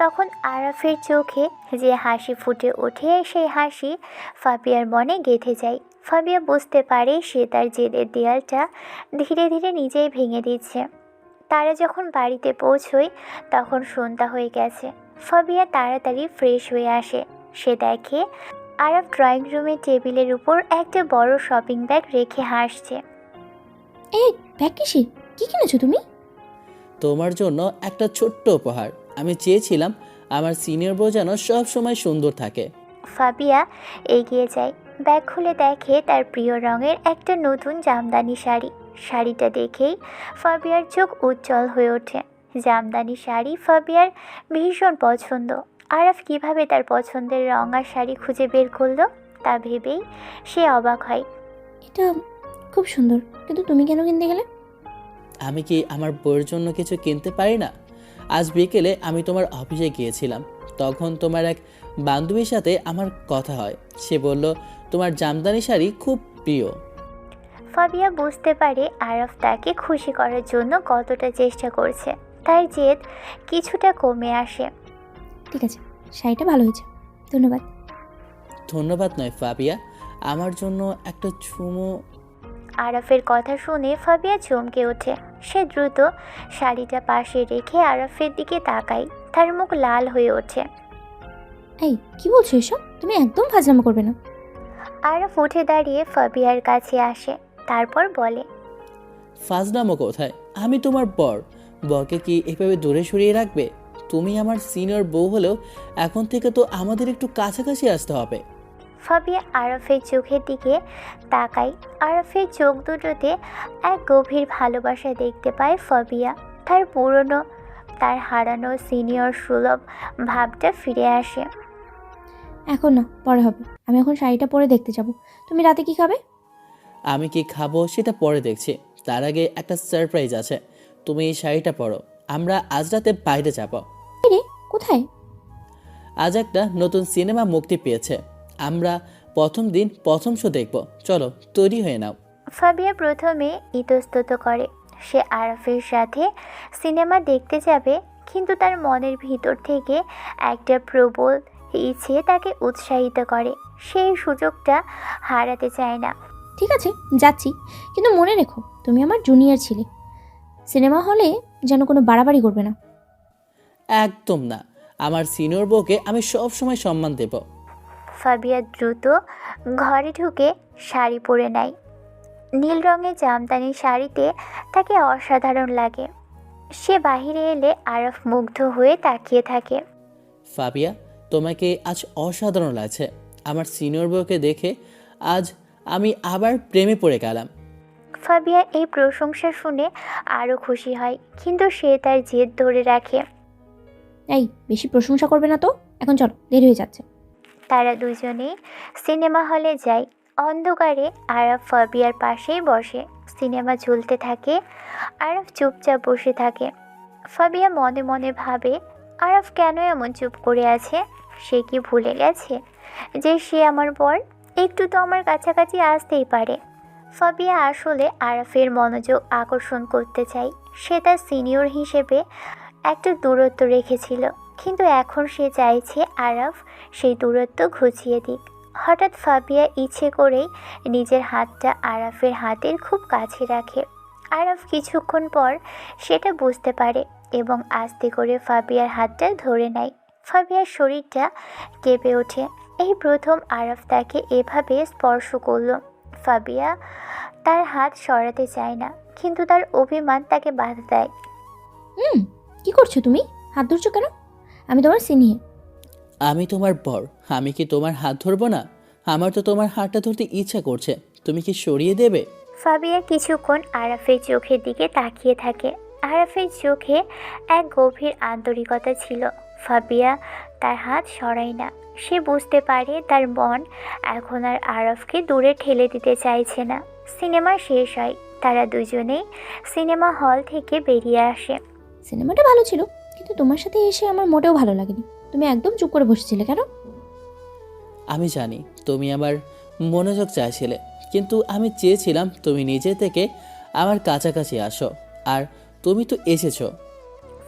S2: তখন আরাফের চোখে যে হাসি ফুটে ওঠে, সেই হাসি ফাবিয়ার মনে গেঁথে যায়। ফাবিয়া বুঝতে পারে সে তার জেদের দেয়ালটা ধীরে ধীরে নিজেই ভেঙে দিচ্ছে। তারা যখন বাড়িতে পৌঁছয় তখন সন্ধ্যা হয়ে গেছে। ফাবিয়া তাড়াতাড়ি ফ্রেশ হয়ে আসে। সে দেখে আরাফ ড্রয়িং রুমের টেবিলের উপর একটা বড় শপিং ব্যাগ রেখে হাসছে।
S1: এই ব্যাগ কিসে? কি কিনেছো তুমি?
S3: তোমার জন্য একটা ছোট্ট উপহার। আমি চেয়েছিলাম আমার সিনিয়র বউ যেন সব সময় সুন্দর থাকে।
S2: ফাবিয়া এগিয়ে যায়। ব্যাগ খুলে দেখে তার প্রিয় রঙের একটা নতুন জামদানি শাড়ি। শাড়িটা দেখেই ফাবিয়ার চোখ উজ্জ্বল হয়ে ওঠে। জামদানি শাড়ি ফাবিয়ার ভীষণ পছন্দ। আরাফ কিভাবে তার পছন্দের রঙ আর শাড়ি খুঁজে বের করলো তা ভেবেই সে অবাক হয়।
S1: এটা খুব সুন্দর, কিন্তু তুমি কেন কিনতে গেলে?
S3: আমি কি আমার বউয়ের জন্য কিছু কিনতে পারি না? আজ বিকেলে আমি তোমার অফিসে গিয়েছিলাম, তখন তোমার এক বান্ধবীর সাথে আমার কথা হয়। সে বলল তোমার জামদানি শাড়ি খুব প্রিয়।
S2: ফাবিয়া বুঝতে পারে আরাফ তাকে খুশি করার জন্য কতটা চেষ্টা করছে। তার জেদ কিছুটা কমে আসে।
S1: ঠিক আছে, শাড়িটা ভালো হয়েছে, ধন্যবাদ।
S3: ধন্যবাদ নয় ফাবিয়া, আমার জন্য একটা চুমু।
S2: আরাফের কথা শুনে ফাবিয়া চমকে ওঠে। সে দ্রুত শাড়িটা পাশে রেখে আরাফের দিকে তাকায়। তার মুখ লাল হয়ে ওঠে।
S1: এই, কি বলছো এসব? তুমি একদম ফাজলামো করবে না।
S2: আরাফ উঠে দাঁড়িয়ে ফাবিয়ার কাছে আসে। তারপর বলে,
S3: ফাজলামো কোথায়? আমি তোমার বর, বরকে কি এভাবে দূরে সরিয়ে রাখবে? তুমি আমার সিনিয়র বউ হলেও এখন থেকে তো আমাদের একটু কাছাকাছি আসতে হবে।
S2: ফাবিয়া আরফের চোখের দিকে তাকায়। আরফের চোখ দুটোতে এক গভীর ভালোবাসা দেখতে পায় ফাবিয়া। তার পুরনো, তার হারানো সিনিয়র সুলভ ভাবটা ফিরে আসে।
S1: এখন না, পরে হবে। আমি এখন শাড়িটা পরে দেখতে যাব। তুমি রাতে কি খাবে?
S3: আমি কি খাবো সেটা পরে দেখছি, তার আগে একটা সারপ্রাইজ আছে। তুমি এই শাড়িটা পরো, আমরা আজ রাতে বাইরে যাব।
S1: রে, কোথায়?
S3: আজ একটা নতুন সিনেমা মুক্তি পেয়েছে, আমরা প্রথম দিন প্রথম শো দেখব। চলো তৈরি হয়ে নাও।
S2: ফাবিয়া প্রথমে ইতস্তত করে। সে আরফের সাথে সিনেমা দেখতে যাবে, কিন্তু তার মনের ভিতর থেকে একটা প্রবল ইচ্ছে তাকে উৎসাহিত করে। সেই সুযোগটা হারাতে চায় না।
S1: ঠিক আছে, যাচ্ছি, কিন্তু মনে রেখো তুমি আমার জুনিয়র ছিলে। সিনেমা হলে যেন কোনো বাড়াবাড়ি করবে না।
S3: একদম না, আমার সিনিয়র বউকে আমি সব সময় সম্মান দেব।
S2: ফাবিয়া দ্রুত ঘরে ঢুকে শাড়ি পরে নেয়। নীল রঙের জামদানি শাড়িতে তাকে অসাধারণ লাগে। সে বাহিরে এলে আরফ মুগ্ধ হয়ে তাকিয়ে থাকে।
S3: ফাবিয়া, তোমাকে আজ অসাধারণ লাগছে। আমার সিনিয়র বউকে দেখে আজ আমি আবার প্রেমে পড়ে গেলাম।
S2: ফাবিয়া এই প্রশংসা শুনে আরও খুশি হয়, কিন্তু সে তার জেদ ধরে রাখে।
S1: এই, বেশি প্রশংসা করবে না তো। এখন চলো, দেরি হয়ে যাচ্ছে।
S2: তারা দুজনেই সিনেমা হলে যায়। অন্ধকারে আরফ ফাবিয়ার পাশেই বসে। সিনেমা চলতে থাকে। আরফ চুপচাপ বসে থাকে। ফাবিয়া মনে মনে ভাবে, আরফ কেন এমন চুপ করে আছে? সে কি ভুলে গেছে যে সে আমার বর? একটু তো আমার কাছাকাছি আসতেই পারে। ফাবিয়া আসলে আরফের মনোযোগ আকর্ষণ করতে চায়। সে তার সিনিয়র হিসেবে একটু দূরত্ব রেখেছিল, কিন্তু এখন সে চাইছে আরফ সেই দূরত্ব ঘুচিয়ে দিক। হঠাৎ ফাবিয়া ইচ্ছে করেই নিজের হাতটা আরফের হাতের খুব কাছে রাখে। আরফ কিছুক্ষণ পর সেটা বুঝতে পারে এবং আস্তে করে ফাবিয়ার হাতটা ধরে নেয়। ফাবিয়ার শরীরটা কেঁপে ওঠে। এই প্রথম আরফ তাকে এভাবে স্পর্শ করল। ফাবিয়া তার হাত সরাতে চায় না, কিন্তু তার অভিমান তাকে বাধা দেয়।
S1: কি করছো তুমি? হাত ধরছো কেন? আমি তোমার সিনিয়র।
S3: আমি তোমার বর, আমি কি তোমার হাত ধরবো না? আমার তো তোমার হাতটা ধরতে ইচ্ছা করছে, তুমি কি সরিয়ে দেবে?
S2: ফাবিয়া কিছুক্ষণ আরাফের চোখের দিকে তাকিয়ে থাকে। আরাফের চোখে এক গভীর আন্তরিকতা ছিল। ফাবিয়া তার হাত সরায় না। সে বুঝতে পারে তার মন এখন আর আরাফকে দূরে ঠেলে দিতে চাইছে না। সিনেমা শেষ হয়। তারা দুজনেই সিনেমা হল থেকে বেরিয়ে আসে।
S1: সিনেমাটা ভালো ছিল, কিন্তু তোমার সাথে এসে আমার মোটেও ভালো লাগেনি। তুমি একদম চুপ করে বসেছিলে কেন?
S3: আমি জানি তুমি আমার মনোযোগ চাইছিলে, কিন্তু আমি চেয়েছিলাম তুমি নিজে থেকে আমার কাছাকাছি আসো, আর তুমি তো এসেছো।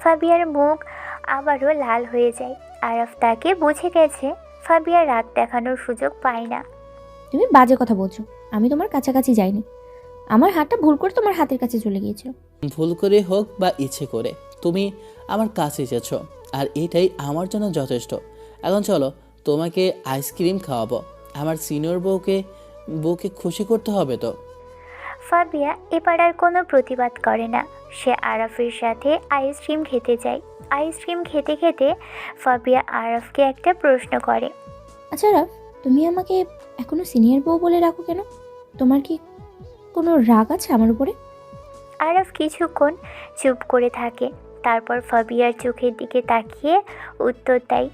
S2: ফাবিয়ার মুখ আবারও লাল হয়ে যায়। আরাফ তাকে বুঝে গেছে। ফাবিয়া রাগ দেখানোর সুযোগ পায় না।
S1: তুমি বাজে কথা বলছো। আমি তোমার কাছাকাছি যাইনি। আমার হাতটা ভুল করে তোমার হাতের কাছে চলে গিয়েছিল।
S3: ভুল করে হোক বা ইচ্ছে করে তুমি আমার কাছে এসেছো, আর এটাই আমার জন্য যথেষ্ট। এখন চলো, তোমাকে আইসক্রিম খাওয়াবো। আমার সিনিয়র বউকে খুশি করতে হবে তো।
S2: ফাবিয়া এবার আর কোনো প্রতিবাদ করে না। সে আরাফের সাথে আইসক্রিম খেতে যায়। আইসক্রিম খেতে খেতে ফাবিয়া আরাফকে একটা প্রশ্ন করে।
S1: আচ্ছা রাফ, তুমি আমাকে এখনো সিনিয়র বউ বলে রাখো কেন? তোমার কি কোনো রাগ আছে আমার উপরে?
S2: আরাফ কিছুক্ষণ চুপ করে থাকে। তারপর ফাবিয়ার চোখের দিকে তাকিয়ে উত্তর দেয়,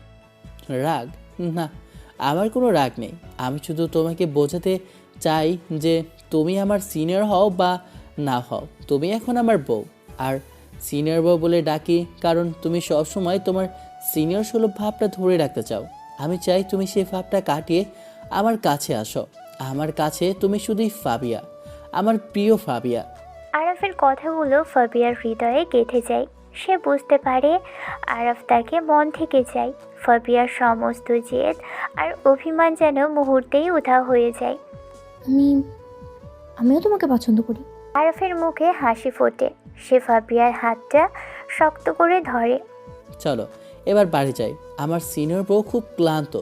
S3: রাগ? না, আমার কোনো রাগ নেই। আমি শুধু তোমাকে বোঝাতে চাই যে তুমি আমার সিনিয়র হও বা না হও, তুমি এখন আমার বউ। আর সিনিয়র বউ বলে ডাকি কারণ তুমি সবসময় তোমার সিনিয়র সুলভ ভাবটা ধরে রাখতে চাও। আমি চাই তুমি সেই ভাবটা কাটিয়ে আমার কাছে আসো। আমার কাছে তুমি শুধুই ফাবিয়া, আমার প্রিয় ফাবিয়া।
S2: আরাফের কথাগুলো ফাবিয়ার হৃদয়ে গেঁথে যায়। সে বুঝতে পারে আরাফ তাকে মন থেকে চায়। ফাবিয়ার সমস্ত জেদ আর অভিমান যেন মুহূর্তেই উধাও হয়ে যায়।
S1: আমিও তোমাকে পছন্দ করি।
S2: আরাফের মুখে হাসি ফোটে। সে ফাবিয়ার হাতটা শক্ত করে ধরে।
S3: চলো এবার বাড়ি যাই, আমার সিনিয়র বউ খুব ক্লান্ত।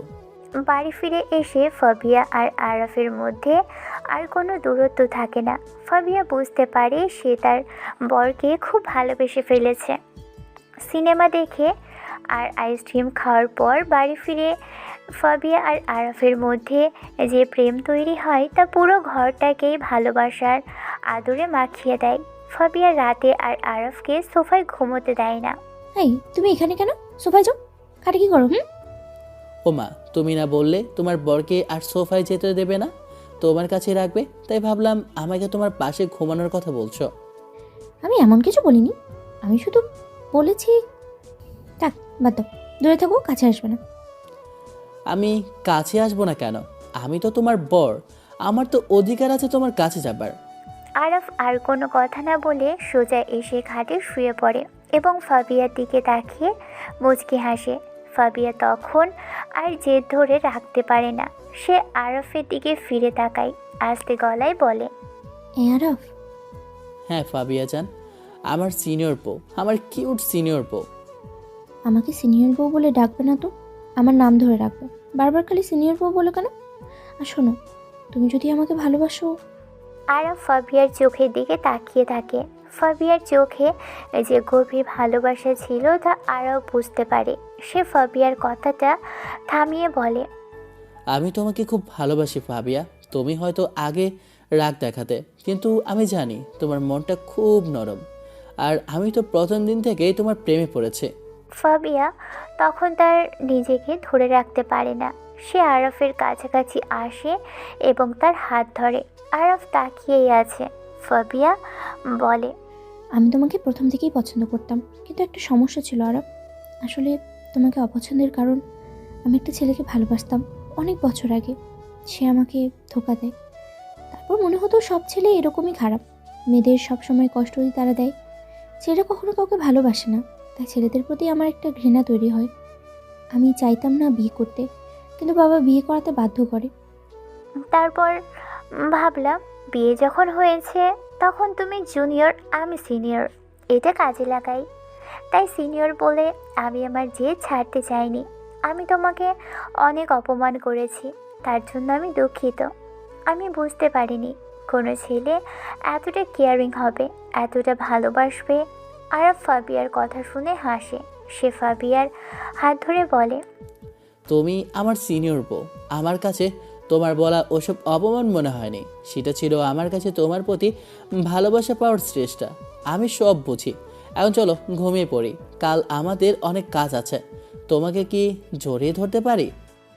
S2: বাড়ি ফিরে এসে ফাবিয়া আর আরাফের মধ্যে আর কোনো দূরত্ব থাকে না। ফাবিয়া বুঝতে পারে সে তার বরকে খুব ভালোবেসে ফেলেছে। সিনেমা দেখে আর আইসক্রিম খাওয়ার পর বাড়ি ফিরে ফাবিয়া আর আরাফের মধ্যে যে প্রেম তৈরি হয় তা পুরো ঘরটাকেই ভালোবাসার আদরে মাখিয়ে দেয়। ফাবিয়া রাতে আর আরাফকে সোফায় ঘুমোতে দেয় না।
S1: এই তুমি এখানে কেন? সোফায় যাও, খাটে কি করো?
S3: ও মা, তুমি না বললে তোমার বরকে আর সোফায় যেতে দেবে না, তোমার কাছে রাখবে, তাই ভাবলাম আমাকে তোমার পাশে ঘুমানোর কথা বলছো।
S1: আমি এমন কিছু বলিনি, আমি শুধু বলেছি। থাক, বাদ দাও, দূরে থাকো, কাছে আসবে না।
S3: আমি কাছে আসবো না কেন? আমি তো তোমার বর, আমার তো অধিকার আছে তোমার কাছে যাবার।
S2: আরাফ আর কোনো কথা না বলে সোজা এসে খাটে শুয়ে পড়ে এবং ফাবিয়ার দিকে তাকিয়ে মুচকি হাসে। ফাবিয়া তখন আর জেদ ধরে রাখতে পারে না, সে আরাফের দিকে ফিরে তাকায়, আস্তে গলায় বলে,
S1: এ আরফ।
S3: হ্যাঁ ফাবিয়া জান, আমার সিনিয়র বউ, আমার কিউট সিনিয়র বউ।
S1: আমাকে সিনিয়র বউ বলে ডাকবে না তো, আমার নাম ধরে রাখবে। বারবার খালি সিনিয়র বউ বলে কেন? আর শোনো, তুমি যদি আমাকে ভালোবাসো।
S2: আরাফ ফাবিয়ার চোখের দিকে তাকিয়ে থাকে। ফাবিয়ার চোখে যে গভীর ভালোবাসা ছিল তা আরাফ বুঝতে পারে। সে ফাবিয়ার কথাটা থামিয়ে বলে,
S3: আমি তোমাকে খুব ভালোবাসি ফাবিয়া। তুমি হয়তো আগে রাগ দেখাতে, কিন্তু আমি জানি তোমার মনটা খুব নরম, আর আমি তো প্রথম দিন থেকেই তোমার প্রেমে পড়েছি।
S2: ফাবিয়া তখন তার নিজেকে ধরে রাখতে পারে না, সে আরাফের কাছাকাছি আসে এবং তার হাত ধরে। আরাফ তাকিয়েই আছে। ফাবিয়া বলে,
S1: আমি তোমাকে প্রথম থেকেই পছন্দ করতাম, কিন্তু একটা সমস্যা ছিল আরব। আসলে তোমাকে অপছন্দের কারণ, আমি একটা ছেলেকে ভালোবাসতাম অনেক বছর আগে। সে আমাকে ধোঁকা দেয়। তারপর মনে হতো সব ছেলে এরকমই খারাপ, মেয়েদের সব সময় কষ্ট দিয়ে তারা দেয়। ছেলেরা কখনো কাউকে ভালোবাসে না, তাই ছেলেদের প্রতি আমার একটা ঘৃণা তৈরি হয়। আমি চাইতাম না বিয়ে করতে, কিন্তু বাবা বিয়ে করাতে বাধ্য করে।
S2: তারপর ভাবলাম বিয়ে যখন হয়েছে তখন তুমি জুনিয়র, আমি সিনিয়র, এটা কাজে লাগাই। তাই সিনিয়র বলে আমি আমার জেদ ছাড়তে চাইনি। আমি তোমাকে অনেক অপমান করেছি, তার জন্য আমি দুঃখিত। আমি বুঝতে পারিনি কোনো ছেলে এতটা কেয়ারিং হবে, এতটা ভালোবাসবে। আর ফাবিয়ার কথা শুনে হাসে। সে ফাবিয়ার হাত ধরে বলে,
S3: তুমি আমার সিনিয়র বউ, আমার কাছে তোমার বলা ওসব অপমান মনে হয়নি। সেটা ছিল আমার কাছে তোমার প্রতি ভালোবাসা পাওয়ার চেষ্টা। আমি সব বুঝি। এখন চলো ঘুমিয়ে পড়ি, কাল আমাদের অনেক কাজ আছে। তোমাকে কি জড়িয়ে ধরতে পারি?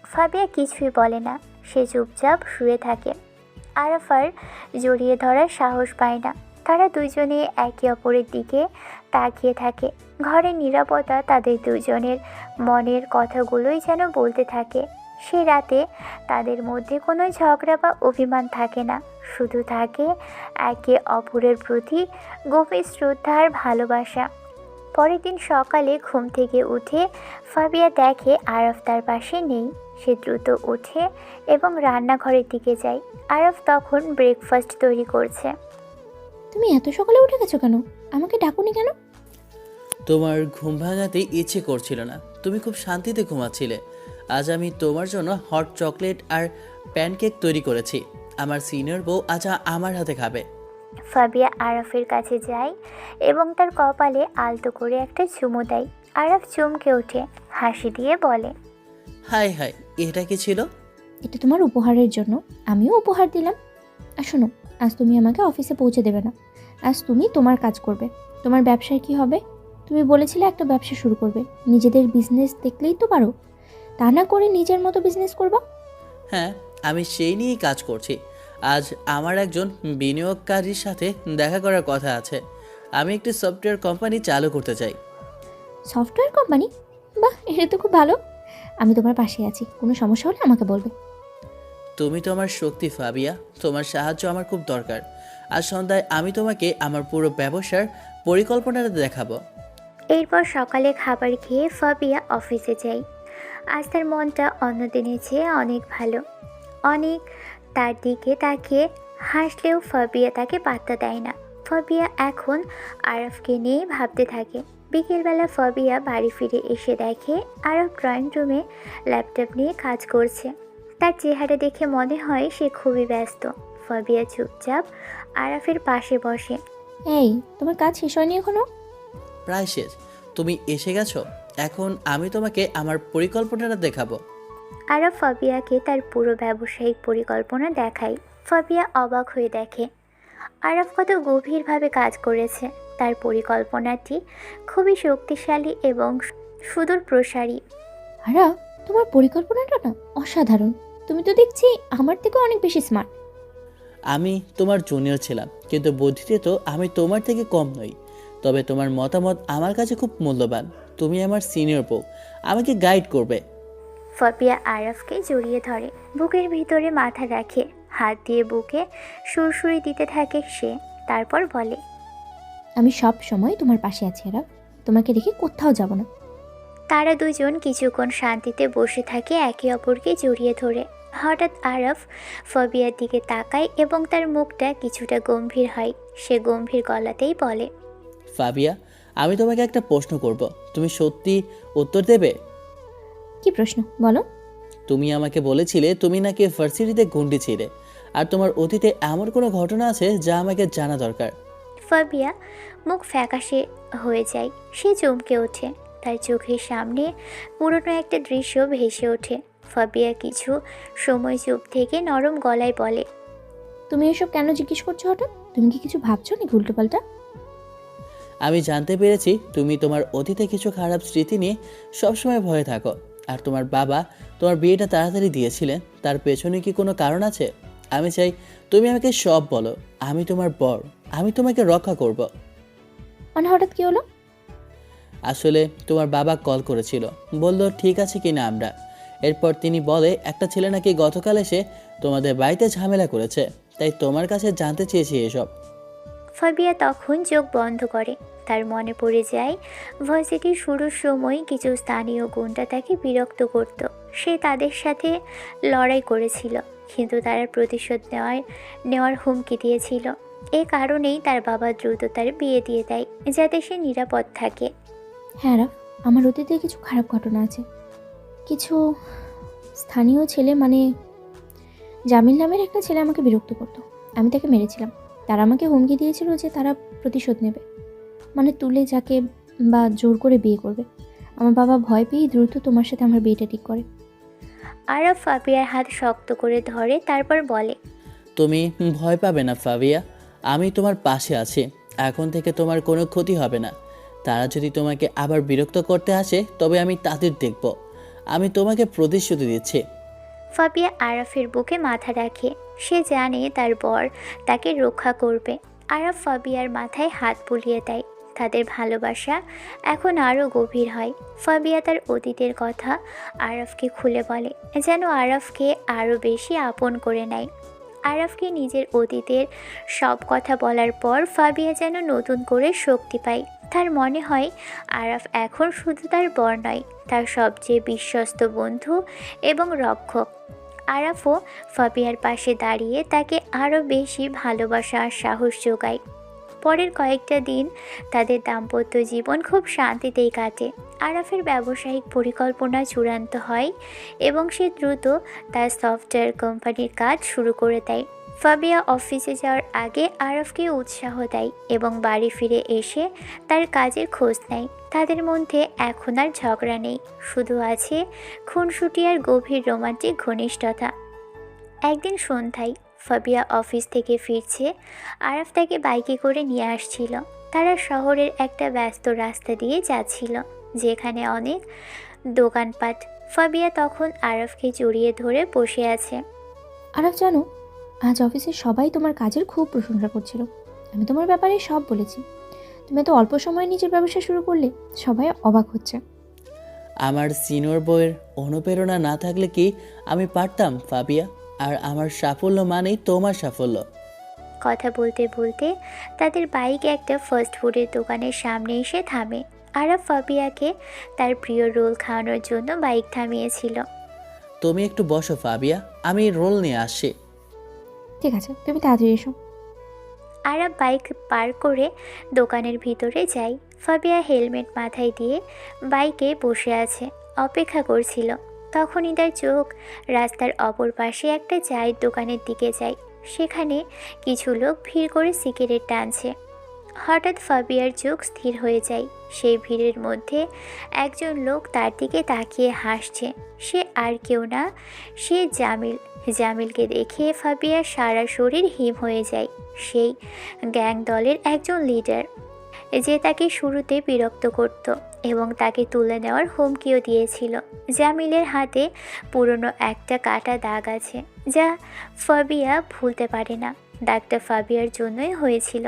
S2: ফাবিয়া কিছুই বলে না, সে চুপচাপ শুয়ে থাকে। আরাফার জড়িয়ে ধরার সাহস পায় না। তারা দুজনে একে অপরের দিকে তাকিয়ে থাকে। ঘরের নীরবতা তাদের দুজনের মনের কথাগুলোই যেন বলতে থাকে। সে রাতে তাদের মধ্যে কোনো ঝগড়া বা অভিমান থাকে না, শুধু থাকে একে অপরের প্রতি গভীর শ্রদ্ধা আর ভালোবাসা। পরের দিন সকালে ঘুম থেকে উঠে ফাবিয়া দেখে আরাফ তার পাশে নেই। সে দ্রুত ওঠে এবং রান্নাঘরের দিকে যায়। আরাফ তখন ব্রেকফাস্ট তৈরি করছে।
S1: তুমি এত সকালে উঠে গেছো কেন? আমাকে ডাকুনি কেন?
S3: তোমার ঘুম ভাঙাতে ইচ্ছে করছিল না, তুমি খুব শান্তিতে ঘুমাচ্ছিলে। আজ আমি তোমার জন্য হট চকলেট আর প্যানকেক তৈরি করেছি। আমার সিনিয়র বউ আজ আমার হাতে খাবে।
S2: ফাবিয়া আরাফের কাছে যায় এবং তার কপালে আলতো করে একটা চুমু দেয়। আরাফ চমকে ওঠে, হাসি দিয়ে বলে,
S3: হাই হাই, এটা কি ছিল?
S1: এটা তোমার উপহারের জন্য, আমিও উপহার দিলাম। আর শোনো, আজ তুমি আমাকে অফিসে পৌঁছে দেবে না। আজ তুমি তোমার কাজ করবে। তোমার ব্যবসায় কি হবে? তুমি বলেছিলে একটা ব্যবসা শুরু করবে, নিজেদের বিজনেস দেখলেই তো পারো, তা না করে নিজের মতো বিজনেস করবা।
S3: হ্যাঁ, আমি সেই নিয়েই কাজ করছি। আজ আমার একজন বিনিয়োগকারীর সাথে দেখা করার কথা আছে। আমি একটি সফটওয়্যার কোম্পানি চালু করতে চাই।
S1: Software company? বাহ, এটা তো খুব ভালো। আমি তোমার পাশে আছি, কোনো সমস্যা হলে আমাকে বলবে।
S3: তুমি তো আমার শক্তি ফাবিয়া, তোমার সাহায্য আমার খুব দরকার। আজ সন্ধ্যায় আমি তোমাকে আমার পুরো ব্যবসার পরিকল্পনাটা দেখাবো।
S2: এরপর সকালে খাবার খেয়ে ফাবিয়া অফিসে যায়। আজ তার মনটা অন্য দিনের চেয়ে অনেক ভালো। অনেক তার দিকে তাকিয়ে হাসলেও ফাবিয়া তাকে পাত্তা দেয় না। ফাবিয়া এখন আরাফকে নিয়ে ভাবতে থাকে। বিকেলবেলা ফাবিয়া বাড়ি ফিরে এসে দেখে আরাফ ড্রয়িং রুমে ল্যাপটপ নিয়ে কাজ করছে। তার চেহারা দেখে মনে হয় সে খুবই ব্যস্ত। ফাবিয়া চুপচাপ আরাফের পাশে বসে।
S1: এই, তোমার কাজ শেষ হয়নি এখনো?
S3: প্রায় শেষ। তুমি এসে গেছো। এখন আমি তোমাকে আমার পরিকল্পনাটা দেখাবো।
S2: আরাফ ফাবিয়াকে তার পুরো ব্যবসায়িক পরিকল্পনা দেখায়। ফাবিয়া অবাক হয়ে দেখে আরাফ কত গভীরভাবে কাজ করেছে। তার পরিকল্পনাটি খুবই শক্তিশালী এবং সুদূর প্রসারী।
S1: আরা, তোমার পরিকল্পনাটা না অসাধারণ। তুমি তো দেখছি আমার থেকে অনেক বেশি স্মার্ট।
S3: আমি তোমার জুনিয়র ছিলাম, কিন্তু বুদ্ধিতে তো আমি তোমার থেকে কম নই। তবে তোমার মতামত আমার কাছে খুব মূল্যবান। তুমি আমার সিনিয়র বউ, আমাকে গাইড করবে।
S2: ফাবিয়া আরাফকে জড়িয়ে ধরে, বুকের ভিতরে মাথা রাখে, হাত দিয়ে বুকে সুরসুরি দিতে থাকে সে। তারপর বলে,
S1: আমি সব সময় তোমার পাশে আছি আরা, তোমাকে রেখে কোথাও যাব না।
S2: তারা দুজন কিছুক্ষণ শান্তিতে বসে থাকে একে অপরকে জড়িয়ে ধরে। হঠাৎ আরাফ ফাবিয়ার দিকে তাকায় এবং তার মুখটা কিছুটা গম্ভীর হয়। সে গম্ভীর গলাতেই বলে,
S3: ফাবিয়া, আমি তোমাকে একটা প্রশ্ন করব, তুমি সত্যি উত্তর দেবে?
S1: কি প্রশ্ন বলো?
S3: তুমি আমাকে বলেছিলে তুমি নাকি ভার্সিটিতে গুন্ডি ছিলে, আর তোমার অতীতে এমন কোনো ঘটনা আছে যা আমাকে জানা দরকার।
S2: ফাবিয়া মুখ ফ্যাকাশে হয়ে যায়। সে চমকে ওঠে। তার চোখের সামনে পুরনো একটা দৃশ্য ভেসে ওঠে। ফাবিয়া কিছু সময় চুপ থেকে নরম গলায় বলে,
S1: তুমি এসব কেন জিজ্ঞেস করছো হঠাৎ? তুমি কি কিছু ভাবছো নাকি উল্টোপাল্টা?
S3: আমি জানতে পেরেছি তুমি তোমার অতীতে কিছু খারাপ স্মৃতি নিয়ে সবসময় ভয়ে থাকো, আর তোমার বাবা তোমার বিয়েটা তাড়াতাড়ি দিয়েছিলেন। তার পেছনে কি কোনো কারণ আছে? আমি চাই তুমি আমাকে সব বলো। আমি তোমার বর, আমি তোমাকে রক্ষা করব।
S1: মানে হঠাৎ কি হলো?
S3: আসলে তোমার বাবা কল করেছিল, বলল ঠিক আছে কিনা আমরা। এরপর তিনি বলে একটা ছেলে নাকি গতকাল এসে তোমাদের বাড়িতে ঝামেলা করেছে, তাই তোমার কাছে জানতে চেয়েছি এসব।
S2: ফাবিয়া তখন চোখ বন্ধ করে। তার মনে পড়ে যায় ভার্সিটির শুরুর সময় কিছু স্থানীয় গুন্ডা তাকে বিরক্ত করত। সে তাদের সাথে লড়াই করেছিল, কিন্তু তারা প্রতিশোধ নেওয়ার হুমকি দিয়েছিল। এ কারণেই তার বাবা দ্রুত তার বিয়ে দিয়ে দেয়, যাতে সে নিরাপদ থাকে।
S1: হ্যাঁ আরা, আমার অতীতে কিছু খারাপ ঘটনা আছে। কিছু স্থানীয় ছেলে, মানে জামিল নামের একটা ছেলে আমাকে বিরক্ত করতো। আমি তাকে মেরেছিলাম। তারা আমাকে হুমকি দিয়েছিল যে তারা প্রতিশোধ নেবে, মানে তুলে যাকে বা জোর করে বিয়ে করবে। আমার বাবা ভয় পেয়েই দ্রুত তোমার সাথে আমার বিয়েটা ঠিক করে।
S2: আরাফ ফাবিয়ার হাত শক্ত করে ধরে, তারপর বলে,
S3: তুমি ভয় পাবে না ফাবিয়া, আমি তোমার পাশে আছি। এখন থেকে তোমার কোনো ক্ষতি হবে না। তারা যদি তোমাকে আবার বিরক্ত করতে আসে তবে আমি তাদের দেখব। আমি তোমাকে প্রতিশ্রুতি দিচ্ছি।
S2: ফাবিয়া আরাফের বুকে মাথা রাখে। সে জানে তার বর তাকে রক্ষা করবে। আরাফ ফাবিয়ার মাথায় হাত বুলিয়ে দেয়। তাদের ভালোবাসা এখন আরও গভীর হয়। ফাবিয়া তার অতীতের কথা আরাফকে খুলে বলে, যেন আরাফকে আরও বেশি আপন করে নেয়। আরাফকে নিজের অতীতের সব কথা বলার পর ফাবিয়া যেন নতুন করে শক্তি পায়। তার মনে হয় আরাফ এখন শুধু তার বর নয়, তার সবচেয়ে বিশ্বস্ত বন্ধু এবং রক্ষক। আরাফও ফাবিয়ার পাশে দাঁড়িয়ে তাকে আরও বেশি ভালোবাসা আর সাহস যোগায়। পরের কয়েকটা দিন তাদের দাম্পত্য জীবন খুব শান্তিতেই কাটে। আরাফের ব্যবসায়িক পরিকল্পনা চূড়ান্ত হয় এবং সে দ্রুত তার সফটওয়্যার কোম্পানির কাজ শুরু করে দেয়। ফাবিয়া অফিসে যাওয়ার আগে আরাফকে উৎসাহ দেয় এবং বাড়ি ফিরে এসে তার কাজের খোঁজ নেয়। তাদের মধ্যে এখন আর ঝগড়া নেই, শুধু আছে খুনসুটি আর গভীর রোমান্টিক ঘনিষ্ঠতা। একদিন সন্ধ্যায় ফাবিয়া অফিস থেকে ফিরছে। আরাফ তাকে বাইকে করে নিয়ে আসছিল। তারা শহরের একটা ব্যস্ত রাস্তা দিয়ে যাচ্ছিল, যেখানে অনেক দোকানপাট। ফাবিয়া তখন আরাফকে জড়িয়ে ধরে বসে আছে।
S1: আরাফ, জানো, আজ অফিসে সবাই তোমার কাজের খুব প্রশংসা করছিল। আমি তোমার ব্যাপারে সব বলেছি। তুমি এত অল্প সময়ে নিজের ব্যবসা শুরু করলে, সবাই অবাক হচ্ছে।
S3: আমার সিনিয়র বইয়ের অনুপ্রেরণা না থাকলে কি আমি পারতাম ফাবিয়া? আর আমার সাফল্য মানেই তোমার সাফল্য।
S2: কথা বলতে বলতে তাদের বাইক একটা ফাস্ট ফুডের দোকানের সামনে এসে থামে। আরাফ ফাবিয়াকে তার প্রিয় রোল খাওয়ানোর জন্য বাইক থামিয়েছিল।
S3: তুমি একটু বসো ফাবিয়া, আমি রোল নিয়ে আসছি।
S1: ঠিক আছে, তুমি তাড়াতাড়ি এসো।
S2: আরাফ বাইক পার করে দোকানের ভিতরে যায়। ফাবিয়া হেলমেট মাথায় দিয়ে বাইকে বসে আছে, অপেক্ষা করছিল। তখনই তার চোখ রাস্তার অপর পাশে একটা চায়ের দোকানের দিকে যায়। সেখানে কিছু লোক ভিড় করে সিগারেট টানছে। হঠাৎ ফাবিয়ার চোখ স্থির হয়ে যায়। সেই ভিড়ের মধ্যে একজন লোক তার দিকে তাকিয়ে হাসছে। সে আর কেউ না, সে জামিল। জামিলকে দেখে ফাবিয়ার সারা শরীর হিম হয়ে যায়। সেই গ্যাং দলের একজন লিডার, যে তাকে শুরুতে বিরক্ত করত এবং তাকে তুলে নেওয়ার হুমকিও দিয়েছিল। জামিলের হাতে পুরনো একটা কাটা দাগ আছে, যা ফাবিয়া ভুলতে পারে না। দাগটা ফাবিয়ার জন্যই হয়েছিল।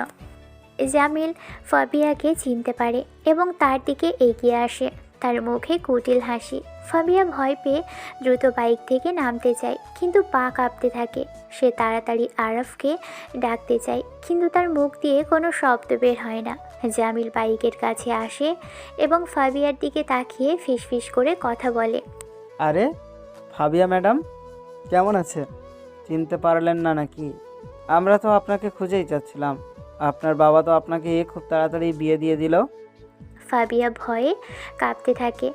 S2: জামিল ফাবিয়াকে চিনতে পারে এবং তার দিকে এগিয়ে আসে, তার মুখে কুটিল হাসি। ফাবিয়া ভয় পেয়ে দ্রুত বাইক থেকে নামতে চায়, কিন্তু পা কাঁপতে থাকে। সে তাড়াতাড়ি আরফকে ডাকতে চায়, কিন্তু তার মুখ দিয়ে কোনো শব্দ বের হয় না। জামিল বাইকের কাছে আসে এবং ফাবিয়ার দিকে তাকিয়ে ফিসফিস করে কথা বলে।
S5: আরে ফাবিয়া ম্যাডাম, কেমন আছে? চিনতে পারলেন না নাকি? আমরা তো আপনাকে খুঁজেই যাচ্ছিলাম। আপনার বাবা তো আপনাকে খুব তাড়াতাড়ি বিয়ে দিয়ে দিল।
S2: ফাবিয়া ভয়ে কাঁপতে থাকে।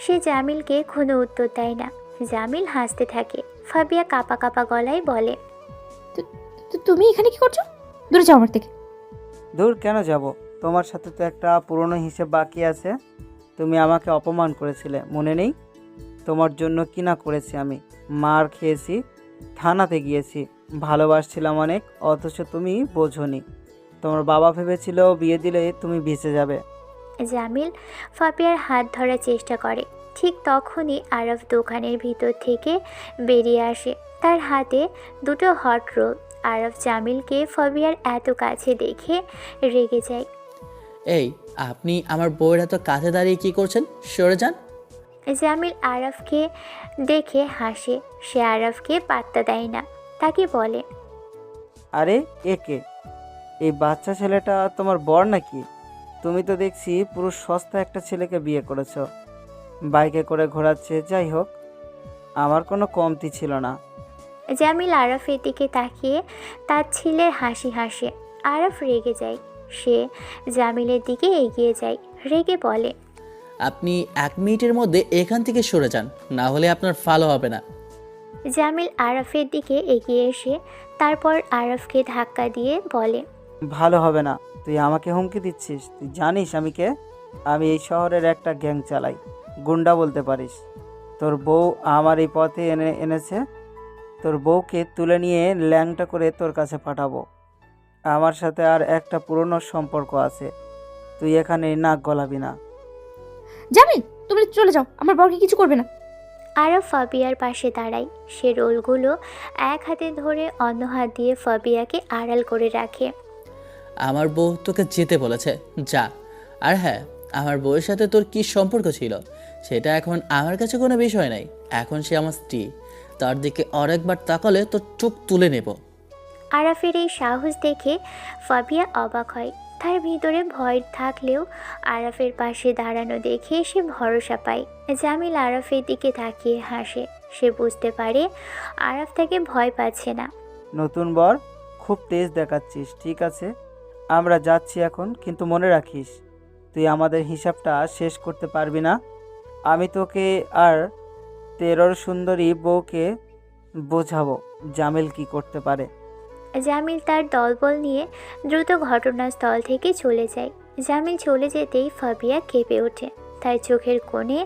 S2: সে জামিলকে কোনো উত্তর দেয় না। জামিল হাসতে থাকে। ফাবিয়া কাঁপা কাঁপা গলায় বলে,
S1: তুমি এখানে কি করছো? দূরে যাও আমার থেকে।
S5: দূর কেন যাব? তোমার সাথে তো একটা পুরনো হিসেব বাকি আছে। তুমি আমাকে অপমান করেছিলে, মনে নেই? তোমার জন্য কি না করেছি আমি। মার খেয়েছি, থানাতে গিয়েছি, ভালোবাসছিলাম অনেক, অথচ তুমি বোঝোনি। তোমার বাবা ভেবেছিল বিয়ে দিলে তুমি বেঁচে যাবে।
S2: জামিল ফাবিয়ার হাত ধরার চেষ্টা করে। ঠিক তখনই আরফ দোকানের ভিতর থেকে বেরিয়ে আসে, তার হাতে দুটো হট রোল। আরফ জামিলকে ফাবিয়ার এত কাছে দেখে রেগে যায়।
S3: এই, আপনি আমার বউয়ের এত কাছে দাঁড়িয়ে কি করছেন? সরে যান।
S2: জামিল আরফকে দেখে হাসে। সে আরফকে পাত্তা দেয় না, তাকে বলে,
S5: আরে কে? এই বাচ্চা ছেলেটা তোমার বর নাকি? তুমি তো দেখছি পুরো সস্তা একটা ছেলেকে বিয়ে করেছো, বাইকে করে ঘোরাচ্ছে। যাই হোক, আমার কোনো কমতি ছিল না।
S2: জামিল আরফের দিকে তাকিয়ে তার ছেলের হাসি হাসে। আরফ রেগে যায়। সে জামিলের দিকে এগিয়ে যায়, রেগে বলে,
S3: আপনি 1 মিনিটের মধ্যে এখান থেকে সরে যান, না হলে আপনার ভালো হবে না।
S2: জামিল আরফের দিকে এগিয়ে এসে তারপর আরফকে ধাক্কা দিয়ে বলে,
S5: ভালো হবে না। তুই আমাকে হুমকি দিচ্ছিস? তুই জানিস আমি কে? আমি এই শহরের একটা গ্যাং চালাই, গুন্ডা বলতে পারিস। তোর বউ আমার এই পথে এনেছে। তোর বউকে তুলে নিয়ে ল্যাংটা করে তোর কাছে পাঠাবো। আমার সাথে আর একটা পুরনো সম্পর্ক আছে, তুই এখানে নাক গলাবি না।
S1: জামিল, তুমি চলে যাও, আমার বরকে কিছু করবে না।
S2: আরফ ফাবিয়ার পাশে দাঁড়ায়। সে রোলগুলো এক হাতে ধরে অন্য হাত দিয়ে ফাবিয়াকে আড়াল করে রাখে।
S3: আমার বউ তোকে যেতে বলেছে, যা। আর হ্যাঁ, আমার বউয়ের সাথে তোর কি সম্পর্ক ছিল সেটা এখন আমার কাছে কোনো বিষয় নাই। এখন সে আমার স্ত্রী, তার দিকে আরেকবার তাকালে তোর চোখ তুলে নেব।
S2: আরাফের এই সাহস দেখে ফাবিয়া অবাক হয়। তার ভিতরে ভয় থাকলেও আরাফের পাশে দাঁড়ানো দেখে সে ভরসা পায়। জামিল আরাফের দিকে তাকিয়ে হাসে। সে বুঝতে পারে আরাফ তাকে ভয় পাচ্ছে না।
S5: নতুন বর, খুব তেজ দেখাচ্ছিস। ঠিক আছে, আমরা যাচ্ছি এখন, কিন্তু মনে রাখিস তুই আমাদের হিসাবটা শেষ করতে পারবি না। আমি তোকে আর তেরোর সুন্দরী বউকে বোঝাবো জামিল কি করতে পারে।
S2: জামিল তার দলবল নিয়ে দ্রুত ঘটনাস্থল থেকে চলে যায়। জামিল চলে যেতেই ফাবিয়া কেঁপে ওঠে। তার চোখের কোণে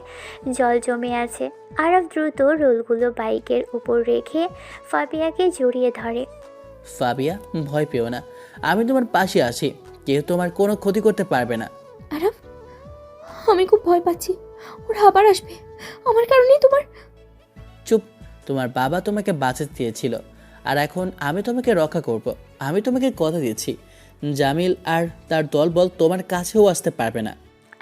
S2: জল জমে আছে। আরাফ দ্রুত রোলগুলো বাইকের উপর রেখে ফাবিয়াকে জড়িয়ে ধরে।
S3: ফাবিয়া, ভয় পেও না, আমি তোমার পাশে আছি। কেউ তোমার কোনো ক্ষতি করতে পারবে না।
S1: আরব, আমি খুব ভয় পাচ্ছি। ওরা আবার আসবে আমার কারণেই। তোমার
S3: চুপ। তোমার বাবা তোমাকে বাঁচাতে চেয়েছিল, আর এখন আমি তোমাকে রক্ষা করব। আমি তোমাকে কথা দিচ্ছি, জামিল আর তার দলবল তোমার কাছেও আসতে পারবে না।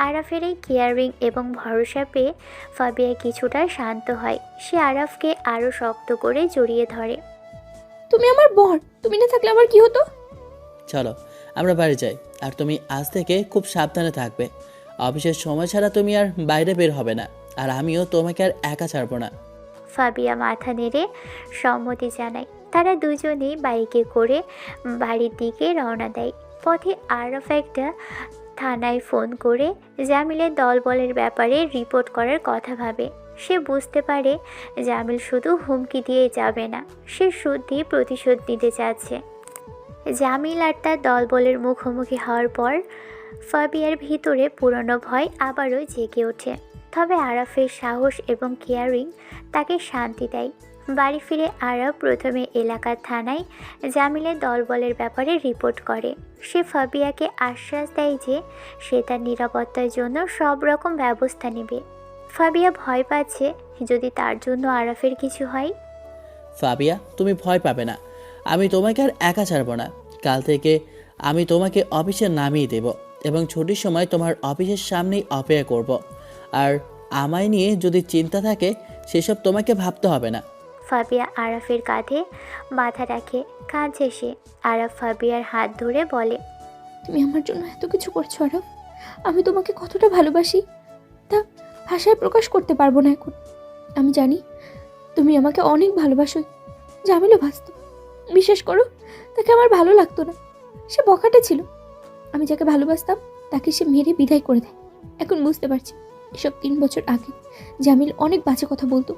S2: আরাফের এই কেয়ারিং এবং ভরসা পেয়ে ফাবিয়া কিছুটা শান্ত হয়। সে আরাফকে আরও শক্ত করে জড়িয়ে ধরে।
S1: তুমি আমার বর, তুমি না থাকলে আমার কি হতো?
S3: চলো আমরা বাড়ি যাই, আর তুমি আজ থেকে খুব সাবধানে থাকবে। অফিসের সময় ছাড়া তুমি আর বাইরে বের হবে না, আর আমিও তোমাকে আর একা ছাড়বো না।
S2: ফাবিয়া মাথা নেড়ে সম্মতি জানায়। তারা দুজনেই বাইকে করে বাড়ির দিকে রওনা দেয়। পথে আরফ একটা থানায় ফোন করে জামিলের দলবলের ব্যাপারে রিপোর্ট করার কথা ভাবে। সে বুঝতে পারে জামিল শুধু হুমকি দিয়ে যাবে না, সে সত্যি প্রতিশোধ নিতে চাচ্ছে। জামিল আর তার দলবলের মুখোমুখি হওয়ার পর ফাবিয়ার ভিতরে পুরনো ভয় আবারও জেগে ওঠে। তবে আরাফের সাহস এবং কেয়ারিং তাকে শান্তি দেয়। বাড়ি ফিরে আরাফ প্রথমে এলাকার থানায় জামিলের দলবলের ব্যাপারে রিপোর্ট করে। সে ফাবিয়াকে আশ্বাস দেয় যে সে তার নিরাপত্তার জন্য সব রকম ব্যবস্থা নেবে। ফাবিয়া ভয় পাচ্ছে যদি তার জন্য আরাফের কিছু হয়।
S3: ফাবিয়া, তুমি ভয় পাবে না, আমি তোমাকে আর একা ছাড়বো না। কাল থেকে আমি তোমাকে অফিসে নামিয়ে দেব এবং ছুটির সময় তোমার অফিসের সামনেই অপেক্ষা করব। আর আমায় নিয়ে যদি চিন্তা থাকে সেসব তোমাকে ভাবতে হবে না।
S2: ফাবিয়া আরাফের কাঁধে মাথা রাখে, কাঁদছে সে। আরাফ ফাবিয়ার হাত ধরে বলে,
S1: তুমি আমার জন্য এত কিছু করছো আরব। আমি তোমাকে কতটা ভালোবাসি তা ভাষায় প্রকাশ করতে পারবো না এখন। আমি জানি তুমি আমাকে অনেক ভালোবাসো, জামিলও ভাসত। বিশ্বাস করো, তাকে আমার ভালো লাগতো না, সে বখাটে ছিল। আমি যাকে ভালোবাসতাম তাকে সে মেরে বিদায় করে দেয়। এখন বুঝতে পারছি এসব 3 বছর আগে জামিল অনেক বাজে কথা বলতো,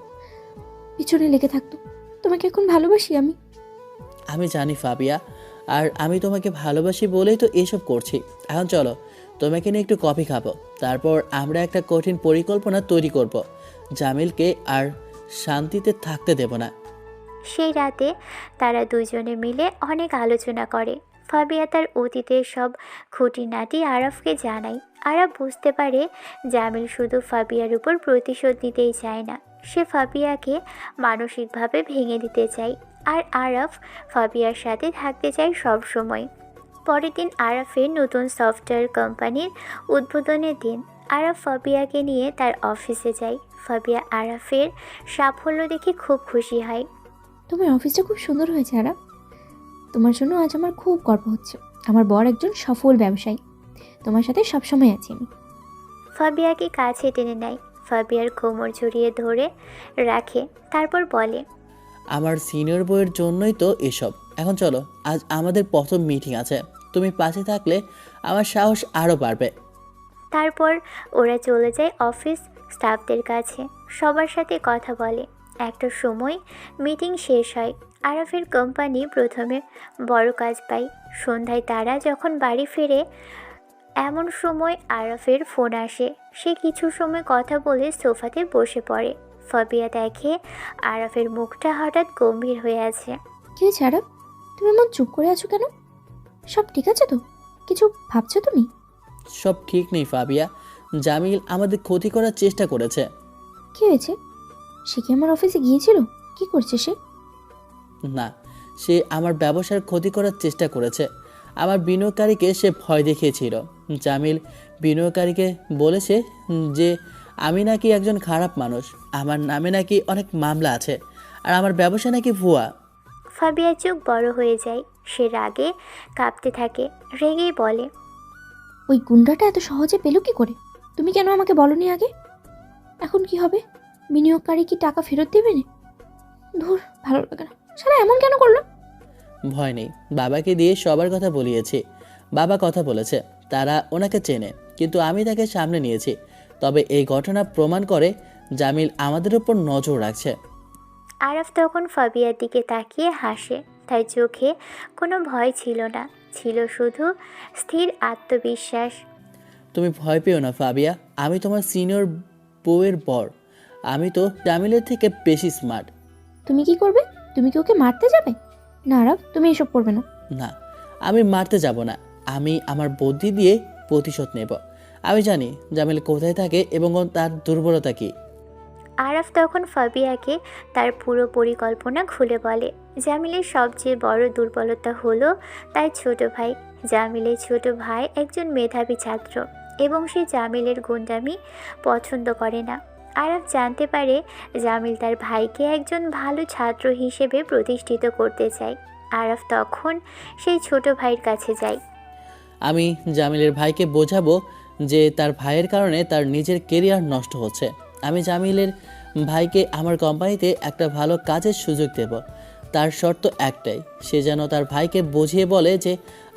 S1: পিছনে লেগে থাকতো। তোমাকে এখন ভালোবাসি আমি।
S3: আমি জানি ফাবিয়া, আর আমি তোমাকে ভালোবাসি বলেই তো এসব করছি। এখন চলো, তোমাকে নিয়ে একটু কফি খাবো, তারপর আমরা একটা কঠিন পরিকল্পনা তৈরি করব। জামিলকে আর শান্তিতে থাকতে দেব না।
S2: সেই রাতে তারা দুজনে মিলে অনেক আলোচনা করে। ফাবিয়া তার অতীতের সব খুঁটিনাটি আরাফকে জানায়। আরাফ বুঝতে পারে জামিল শুধু ফাবিয়ার উপর প্রতিশোধ নিতেই চায় না, সে ফাবিয়াকে মানসিকভাবে ভেঙে দিতে চায়। আর আরাফ ফাবিয়ার সাথে থাকতে চায় সব সময়। পরের দিন আরাফের নতুন সফটওয়্যার কোম্পানির উদ্বোধনের দিন। আরাফ ফাবিয়াকে নিয়ে তার অফিসে যায়। ফাবিয়া আরাফের সাফল্য দেখে খুব খুশি হয়।
S1: তোমার অফিসটা খুব সুন্দর হয়েছে আরব। তোমার জন্য আজ আমার খুব গর্ব হচ্ছে। আমার বর একজন সফল ব্যবসায়ী। তোমার সাথে সবসময় আছি আমি।
S2: ফাবিয়াকে কাছে টেনে নেয়, ফাবিয়ার কোমর জড়িয়ে ধরে রাখে, তারপর বলে,
S3: আমার সিনিয়র বইয়ের জন্যই তো এসব। এখন চলো, আজ আমাদের প্রথম মিটিং আছে, তুমি পাশে থাকলে আমার সাহস আরও বাড়বে।
S2: তারপর ওরা চলে যায় অফিস স্টাফদের কাছে, সবার সাথে কথা বলে। একটা সময় মিটিং শেষ হয়। আরাফের কোম্পানি প্রথমে বড় কাজ পায়। সন্ধ্যায় তারা যখন বাড়ি ফেরে এমন সময় আরাফের ফোন আসে। সে কিছু সময় কথা বলে সোফাতে বসে পড়ে। ফাবিয়া দেখে আরাফের মুখটা হঠাৎ গম্ভীর হয়ে আছে।
S1: কি হয়েছে আরব? তুমি এমন চুপ করে আছো কেন? সব ঠিক আছে তো? কিছু ভাবছো তুমি?
S3: সব ঠিক নেই ফাবিয়া, জামিল আমাদের ক্ষতি করার চেষ্টা করেছে।
S1: কি হয়েছে? সে কি আমার অফিসে গিয়েছিল? কি করছে সে?
S3: না, সে আমার ব্যবসার ক্ষতি করার চেষ্টা করেছে। আমার বিনিয়োগকারীকে সে ভয় দেখিয়েছিল। জামিল বিনিয়োগকারীকে বলেছে যে আমি নাকি একজন খারাপ মানুষ, আমার নামে নাকি অনেক মামলা আছে, আর আমার ব্যবসা নাকি ভুয়া।
S2: ফাবিয়ার চোখ বড় হয়ে যায়। সে রাগে কাঁপতে থাকে, রেগেই বলে,
S1: ওই গুন্ডাটা এত সহজে পেল কি করে? তুমি কেন আমাকে বলনি আগে? এখন কি হবে? বিনিয়োগকারী কি টাকা ফেরত দেবে না? ধুর, ভালো লাগে না। সারা এমন কেন করলো?
S3: ভয় নেই, বাবাকে দিয়ে সবার কথা বলিয়েছি। বাবা কথা বলেছে, তারা ওনাকে চেনে, কিন্তু আমি তাকে সামনে নিয়েছি। তবে এই ঘটনা প্রমাণ করে জামিল আমাদের উপর নজর রাখছে।
S2: আরাফ তখন ফাবিয়ার দিকে তাকিয়ে হাসে। তার চোখে কোনো ভয় ছিল না, ছিল শুধু স্থির আত্মবিশ্বাস।
S3: তুমি ভয় পেও না ফাবিয়া, আমি তোমার সিনিয়র বউয়ের বর। আমি তো জামিলের থেকে বেশি স্মার্ট।
S1: তুমি কি করবে? তুমি কি ওকে মারতে যাবে? না আরব, তুমি এসব করবে না।
S3: না, আমি মারতে যাব না, আমি আমার বুদ্ধি দিয়ে প্রতিশোধ নেব। আমি জানি জামিল কোথায় থাকে এবং তার দুর্বলতা কী।
S2: আরাফ তখন ফাবিয়াকে তার পুরো পরিকল্পনা খুলে বলে। জামিলের সবচেয়ে বড় দুর্বলতা হলো তার ছোট ভাই। জামিলের ছোট ভাই একজন মেধাবী ছাত্র এবং সে জামিলের গুন্ডামি পছন্দ করে না। আরাফ জানতে পারে জামিল তার ভাইকে একজন ভালো ছাত্র হিসেবে প্রতিষ্ঠিত করতে চায়। আরাফ তখন সেই ছোট ভাইয়ের কাছে যায়।
S3: আমি জামিলের ভাইকে বোঝাবো যে তার ভাইয়ের কারণে তার নিজের কেরিয়ার নষ্ট হচ্ছে। আমি জামিলের ভাইকে আমার কোম্পানিতে একটা ভালো কাজের সুযোগ দেব। তার শর্ত একটাই, সে যেন তার ভাইকে বুঝিয়ে বলে যে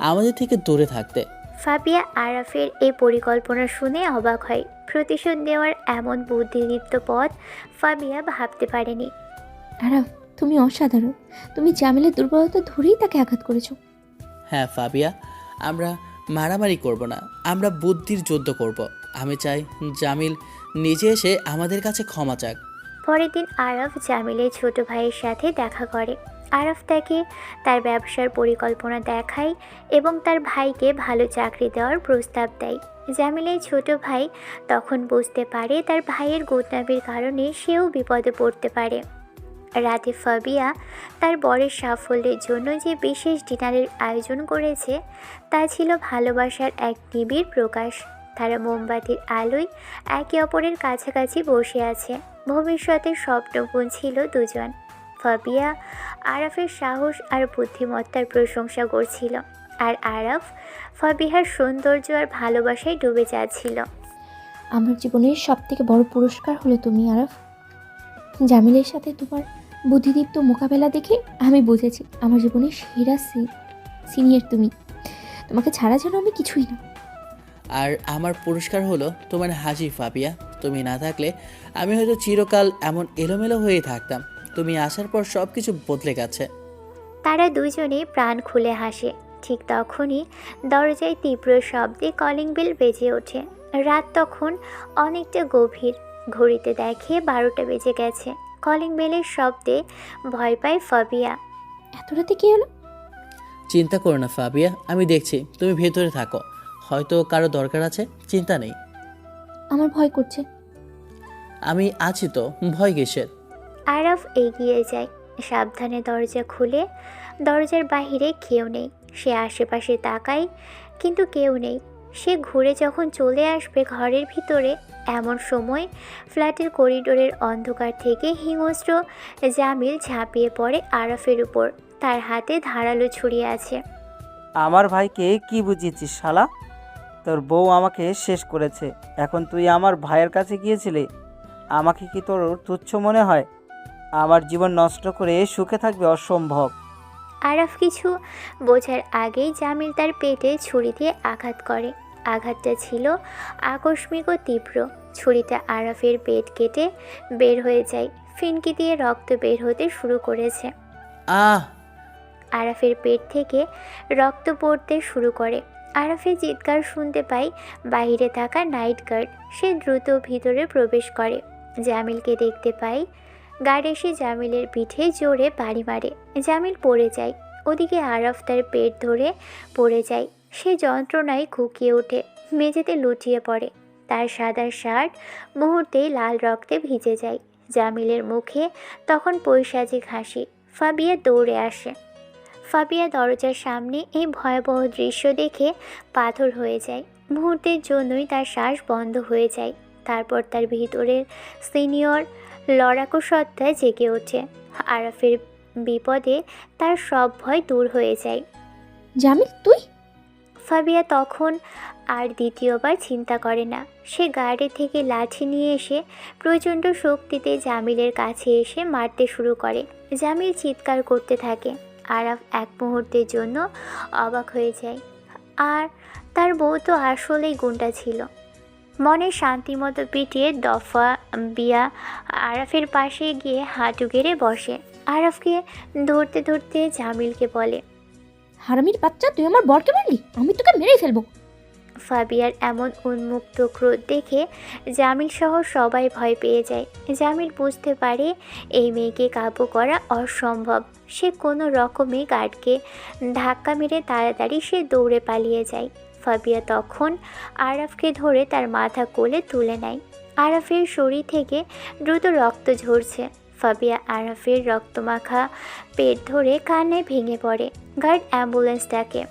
S3: আমাদের থেকে দূরে থাকতে।
S2: ফাবিয়া আরাফের এই পরিকল্পনা শুনে অবাক হয়। প্রতিশোধ নেওয়ার এমন বুদ্ধিদীপ্ত পথ ফাবিয়া ভাবতে পারেনি।
S1: আরব, তুমি অসাধারণ। তুমি জামিলের দুর্বলতা ধরেই তাকে আঘাত করেছো।
S3: হ্যাঁ ফাবিয়া, আমরা মারামারি করব না, আমরা বুদ্ধির যুদ্ধ করব। আমি চাই জামিল নিজে এসে আমাদের কাছে ক্ষমা চাক।
S2: পরের দিন আরফ জামিলের ছোট ভাইয়ের সাথে দেখা করে। আরফ তাকে তার ব্যবসার পরিকল্পনা দেখায় এবং তার ভাইকে ভালো চাকরি দেওয়ার প্রস্তাব দেয়। জামিলের ছোট ভাই তখন বুঝতে পারে তার ভাইয়ের গুদনামির কারণে সেও বিপদে পড়তে পারে। রাতে ফাবিয়া তার বরের সাফল্যের জন্য যে বিশেষ ডিনারের আয়োজন করেছে তা ছিল ভালোবাসার এক নিবিড় প্রকাশ। তারা মোমবাতির আলোয় একে অপরের কাছাকাছি বসে আছে। ভবিষ্যতের স্বপ্ন বুনছিল দুজন। ফাবিয়া আরাফের সাহস আর বুদ্ধিমত্তার প্রশংসা করছিল, আর আরাফ ফাবিহার সৌন্দর্য আর ভালোবাসায় ডুবে যাচ্ছিল।
S1: আমার জীবনের সবথেকে বড় পুরস্কার হলো তুমি, আরাফ। জামিলের সাথে তোমার বুদ্ধিদীপ্ত মোকাবেলা দেখে আমি বুঝেছি আমার জীবনের সেরা সিনিয়র তুমি। তোমাকে ছাড়া যেন আমি কিছুই না।
S3: আর আমার পুরস্কার হলো তোমার হাসি ফাবিয়া। তুমি না থাকলে আমি হয়তো চিরকাল এমন এলোমেলো হয়ে থাকতাম। তুমি আসার পর সব কিছু বদলে গেছে।
S2: তারা দুজনে প্রাণ খুলে হাসে। ঠিক তখনই দরজায় তীব্র শব্দে কলিং বেল বেজে ওঠে। রাত তখন অনেকটা গভীর। ঘড়িতে দেখে 12টা বেজে গেছে। কলিং বেলের শব্দে ভয় পায় ফাবিয়া।
S1: এত রাতে কি হলো?
S3: চিন্তা করো না ফাবিয়া, আমি দেখছি। তুমি ভেতরে থাকো, হয়তো কারো দরকার আছে। চিন্তা নেই,
S1: আমার ভয় করছে।
S3: আমি আছি তো, ভয় কিসের?
S2: আরাফ এগিয়ে যায়, সাবধানে দরজা খুলে। দরজার বাহিরে কেউ নেই। সে আশেপাশে তাকায়, কিন্তু কেউ নেই। সে ঘুরে যখন চলে আসবে ঘরের ভিতরে, এমন সময় ফ্ল্যাটের করিডোরের অন্ধকার থেকে হিংস্র জামিল ঝাঁপিয়ে পড়ে আরাফের উপর। তার হাতে ধারালো ছুরি আছে।
S5: আমার ভাইকে কি বুঝিয়েছিস শালা? তোর বউ আমাকে শেষ করেছে, এখন তুই আমার ভাইয়ের কাছে গিয়েছিলি। আমাকে কি তোর তুচ্ছ মনে হয়? আমার জীবন নষ্ট করে সুখে থাকবে অসম্ভব।
S2: আরাফ কিছু বোঝার আগেই জামিল তার পেটে ছুরি দিয়ে আঘাত করে। আঘাতটা ছিল আকস্মিক ও তীব্র। ছুরিটা আরাফের পেট কেটে বের হয়ে যায়। ফিনকি দিয়ে রক্ত বের হতে শুরু করেছে।
S3: আহ!
S2: আরাফের পেট থেকে রক্ত পড়তে শুরু করে। আরাফের চিৎকার শুনতে পায় বাইরে থাকা নাইট গার্ড। সে দ্রুত ভিতরে প্রবেশ করে। জামিলকে দেখতে পায়। গার্ড এসে জামিলের পিঠে জোরে বাড়ি মারে। জামিল পড়ে যায়। ওদিকে আরাফ তার পেট ধরে পড়ে যায়। সে যন্ত্রণায় কুঁকিয়ে ওঠে, মেঝেতে লুটিয়ে পড়ে। তার সাদা শার্ট মুহূর্তেই লাল রক্তে ভিজে যায়। জামিলের মুখে তখন পৈশাচিক হাসি। ফাবিয়া দৌড়ে আসে। ফাবিয়া দরজার সামনে এই ভয়াবহ দৃশ্য দেখে পাথর হয়ে যায়। মুহূর্তের জন্যই তার শ্বাস বন্ধ হয়ে যায়। তারপর তার ভিতরের সিনিয়র লড়াকু সত্তা জেগে ওঠে। আরাফের বিপদে তার সব ভয় দূর হয়ে যায়।
S1: জামিল, তুই?
S2: ফাবিয়া তখন আর দ্বিতীয়বার চিন্তা করে না। সে গাড়ি থেকে লাঠি নিয়ে এসে প্রচণ্ড শক্তিতে জামিলের কাছে এসে মারতে শুরু করে। জামিল চিৎকার করতে থাকে। আরাফ এক মুহূর্তের জন্য অবাক হয়ে যায়। আর তার বউ তো আসলেই গুন্ডা ছিল। মনে শান্তিমতো পিটিয়ে দফা বিয়া আরাফের পাশে গিয়ে হাঁটু গেড়ে বসে। আরাফকে ধরতে ধরতে জামিলকে বলে,
S1: হারামির বাচ্চা, তুই আমার বরকে মারলি? আমি তোকে মেরেই ফেলবো।
S2: ফাবিয়ার এমন উন্মুক্ত ক্রোধ দেখে জামিল সহ সবাই ভয় পেয়ে যায়। জামিল বুঝতে পারে এই মেয়েকে কাবু করা অসম্ভব। সে কোনো রকমে গার্ডকে ধাক্কা মেরে তাড়াতাড়ি সে দৌড়ে পালিয়ে যায়। ফাবিয়া তখন আরাফকে ধরে তার মাথা কোলে তুলে নেয়। আরাফের শরীর থেকে দ্রুত রক্ত ঝরছে। ফাবিয়া আরাফের রক্তমাখা পেট ধরে কান্নায় ভেঙে পড়ে। গার্ড অ্যাম্বুলেন্স ডাকে।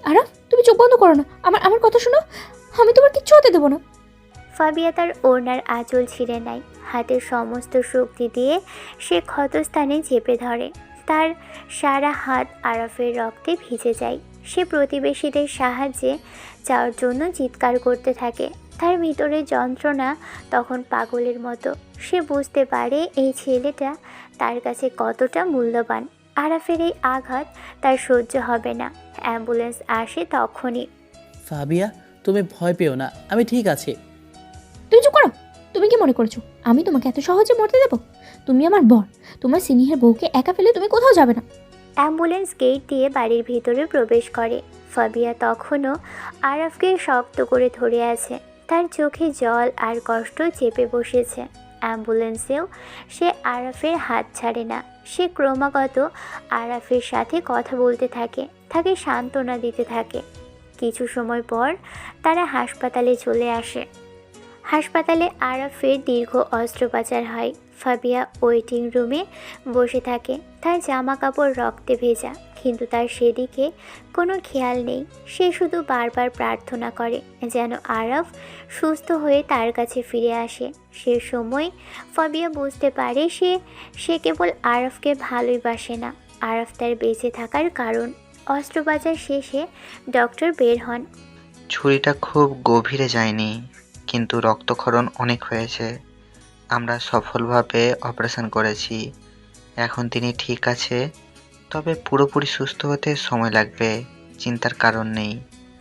S1: আরাফ, তুমি চোখ বন্ধ করো না। আমার কথা শোনো। আমি তোমার কিচ্ছু হতে দেবো না।
S2: ফাবিয়া তার ওড়নার আঁচল ছিঁড়ে নেয়। হাতের সমস্ত শক্তি দিয়ে সে ক্ষতস্থানে চেপে ধরে। তার সারা হাত আরাফের রক্তে ভিজে যায়। সে প্রতিবেশীদের সাহায্যে চাওয়ার জন্য চিৎকার করতে থাকে। তার ভিতরে যন্ত্রণা তখন পাগলের মতো। সে বুঝতে পারে এই ছেলেটা তার কাছে কতটা মূল্যবান। আরাফের এই আঘাত তার সহ্য হবে না। অ্যাম্বুলেন্স আসে তখনই।
S3: ফাবিয়া, তুমি ভয় পেও না, আমি ঠিক আছি।
S1: তুমি চুপ করো। তুমি কি মনে করছো আমি তোমাকে এত সহজে মরতে দেবো? তুমি আমার বর। তোমার সিনিয়র বউকে একা ফেলে তুমি কোথাও যাবে না।
S2: অ্যাম্বুলেন্স গেট দিয়ে বাড়ির ভিতরে প্রবেশ করে। ফাবিয়া তখনও আরাফকে শক্ত করে ধরে আছে, তার চোখে জল আর কষ্ট চেপে বসেছে। অ্যাম্বুলেন্সেও সে আরাফের হাত ছাড়ে না। সে ক্রমাগত আরাফের সাথে কথা বলতে থাকে, তাকে সান্ত্বনা দিতে থাকে। কিছু সময় পর তারা হাসপাতালে চলে আসে। হাসপাতালে আরাফের দীর্ঘ অস্ত্রোপচার হয়। ফাবিয়া ওয়েটিং রুমে বসে থাকে, তার জামা কাপড় রক্তে ভেজা, কিন্তু তার সেদিকে কোনো খেয়াল নেই। সে শুধু বারবার প্রার্থনা করে যেন আরাফ সুস্থ হয়ে তার কাছে ফিরে আসে। সে সময় ফাবিয়া বুঝতে পারে সে কেবল আরাফকে ভালোই বাসে না, আরাফ তার বেঁচে থাকার কারণ। অস্ত্রোপচার শেষে ডক্টর বের হন।
S6: ছুরিটা খুব গভীরে যায়নি, কিন্তু রক্তক্ষরণ অনেক হয়েছে। আমরা সফলভাবে অপারেশন করেছি। এখন তিনি ঠিক আছে, তবে পুরোপুরি সুস্থ হতে সময় লাগবে। চিন্তার কারণ নেই।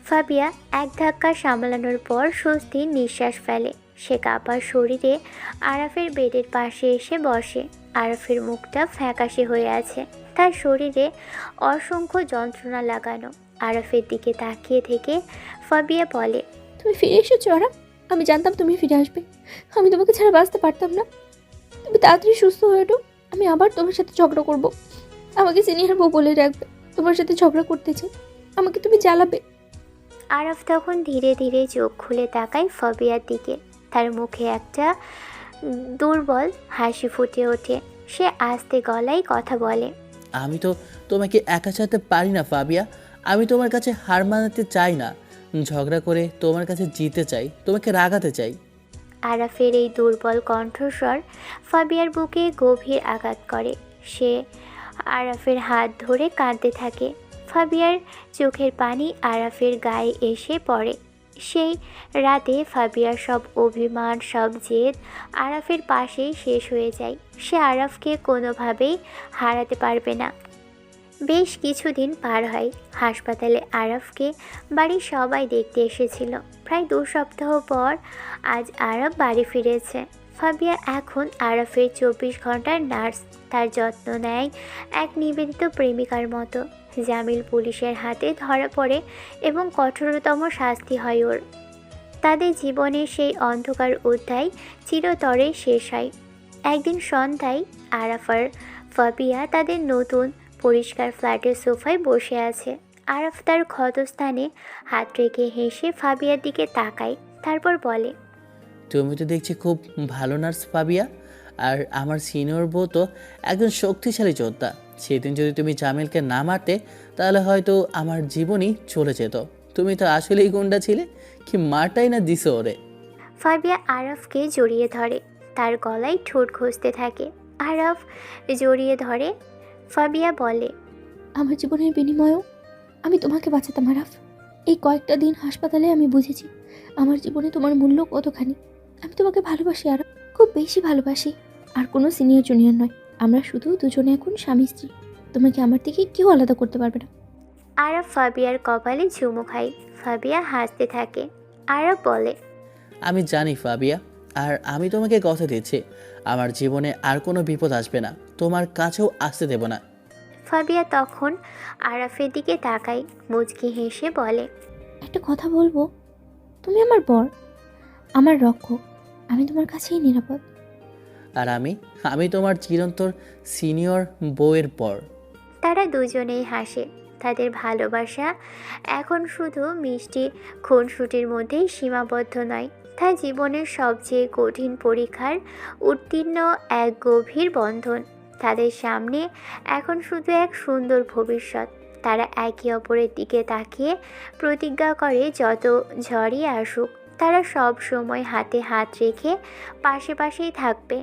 S2: ফাবিয়া এক ধাক্কা সামলানোর পর স্বস্তির নিঃশ্বাস ফেলে। সে কাঁপা শরীরে আরাফের বেডের পাশে এসে বসে। আরাফের মুখটা ফ্যাকাশে হয়ে আছে, তার শরীরে অসংখ্য যন্ত্রণা লাগানো। আরাফের দিকে তাকিয়ে থেকে ফাবিয়া বলে,
S1: তুমি ফিরে এসেছো আরাফ। আমি জানতাম তুমি ফিরে আসবে। আমি তোমাকে ছাড়া বাঁচতে পারতাম না। তুমি তাড়াতাড়ি সুস্থ হয়ে ওঠো, আমি আবার তোমার সাথে ঝগড়া করব। আমাকে সিনিয়র বউ বলে রাখবে, তোমার সাথে ঝগড়া করতেছে, আমাকে তুমি জ্বালাবে।
S2: আরাফ তখন ধীরে ধীরে চোখ খুলে তাকায় ফাবিয়ার দিকে। তার মুখে একটা দুর্বল হাসি ফুটে ওঠে। সে আস্তে গলায় কথা বলে,
S3: আমি তো তোমাকে একা ছাড়তে পারি না ফাবিয়া। আমি তোমার কাছে হার মানাতে চাই না, ঝগড়া করে তোমার কাছে জিতে চাই, তোমাকে রাগাতে চাই।
S2: আরাফের এই দুর্বল কণ্ঠস্বর ফাবিয়ার বুকে গভীর আঘাত করে। সে আরাফের হাত ধরে কাঁদতে থাকে। ফাবিয়ার চোখের পানি আরাফের গায়ে এসে পড়ে। সেই রাতে ফাবিয়ার সব অভিমান, সব জেদ আরাফের পাশেই শেষ হয়ে যায়। সে আরাফকে কোনোভাবেই হারাতে পারবে না। বেশ কিছুদিন পার হয়। হাসপাতালে আরাফকে বাড়ির সবাই দেখতে এসেছিল। প্রায় 2 সপ্তাহ পর আজ আরাফ বাড়ি ফিরেছে। ফাবিয়া এখন আরাফের 24 ঘন্টার নার্স। তার যত্ন নেয় এক নিবেদিত প্রেমিকার মতো। জামিল পুলিশের হাতে ধরা পড়ে এবং কঠোরতম শাস্তি হয় ওর। তাদের জীবনের সেই অন্ধকার অধ্যায় চিরতরে শেষ হয়। একদিন সন্ধ্যায় আরাফ আর ফাবিয়া তাদের নতুন পরিষ্কার ফ্ল্যাটের সোফায় বসে আছে। আরাফ তার ক্ষতস্থানে হাত রেখে হেসে ফাবিয়ার দিকে তাকায়, তারপর বলে,
S3: তুমি তো দেখছি খুব ভালো নার্স ফাবিয়া। আর আমার সিনিয়র বউ তো একজন শক্তিশালী যোদ্ধা। সেদিন যদি তুমি জামিলকে না মারতে, তাহলে হয়তো আমার জীবনই চলে যেত। তুমি তো আসলেই গুন্ডা ছিলে, কি মারটাই না দিছো ওরে।
S2: ফাবিয়া আরাফকে জড়িয়ে ধরে, তার গলায় ঠোঁট ঘষতে থাকে। আরাফ জড়িয়ে ধরে। ফাবিয়া বলে,
S1: আমার জীবনের বিনিময়েও আমি তোমাকে বাঁচাতাম আরাফ। এই কয়েকটা দিন হাসপাতালে আমি বুঝেছি আমার জীবনে তোমার মূল্য কতখানি। আমি তোমাকে ভালোবাসি আরাফ, খুব বেশি ভালোবাসি। আর কোনো সিনিয়র জুনিয়র নয়, আমরা শুধু দুজনে এখন স্বামী স্ত্রী। তোমাকে আমার থেকে কেউ আলাদা করতে পারবে না।
S2: আরাফ ফাবিয়ার কপালে চুমু খায়। ফাবিয়া হাসতে থাকে। আরাফ বলে,
S3: আমি জানি ফাবিয়া, আর আমি তোমাকে কথা দিচ্ছি, আমার জীবনে আর কোনো বিপদ আসবে না, তোমার কাছেও আসতে দেব না।
S2: ফাবিয়া তখন আরাফের দিকে তাকায়, মুচকি হেসে বলে,
S1: একটা কথা বলবো, তুমি আমার বর, আমার রক্ষক। আমি তোমার কাছেই নিরাপদ।
S3: আর আমি তোমার চিরন্তর সিনিয়র বউয়ের পর।
S2: তারা দুজনেই হাসে। তাদের ভালোবাসা এখন শুধু মিষ্টি খুনসুটির মধ্যেই সীমাবদ্ধ নয়, তা জীবনের সবচেয়ে কঠিন পরীক্ষার উত্তীর্ণ এক গভীর বন্ধন। তাদের সামনে এখন শুধু এক সুন্দর ভবিষ্যৎ। তারা একে অপরের দিকে তাকিয়ে প্রতিজ্ঞা করে যত ঝড়ই আসুক তারা সব সময় হাতে হাত রেখে পাশে পাশেই থাকবে।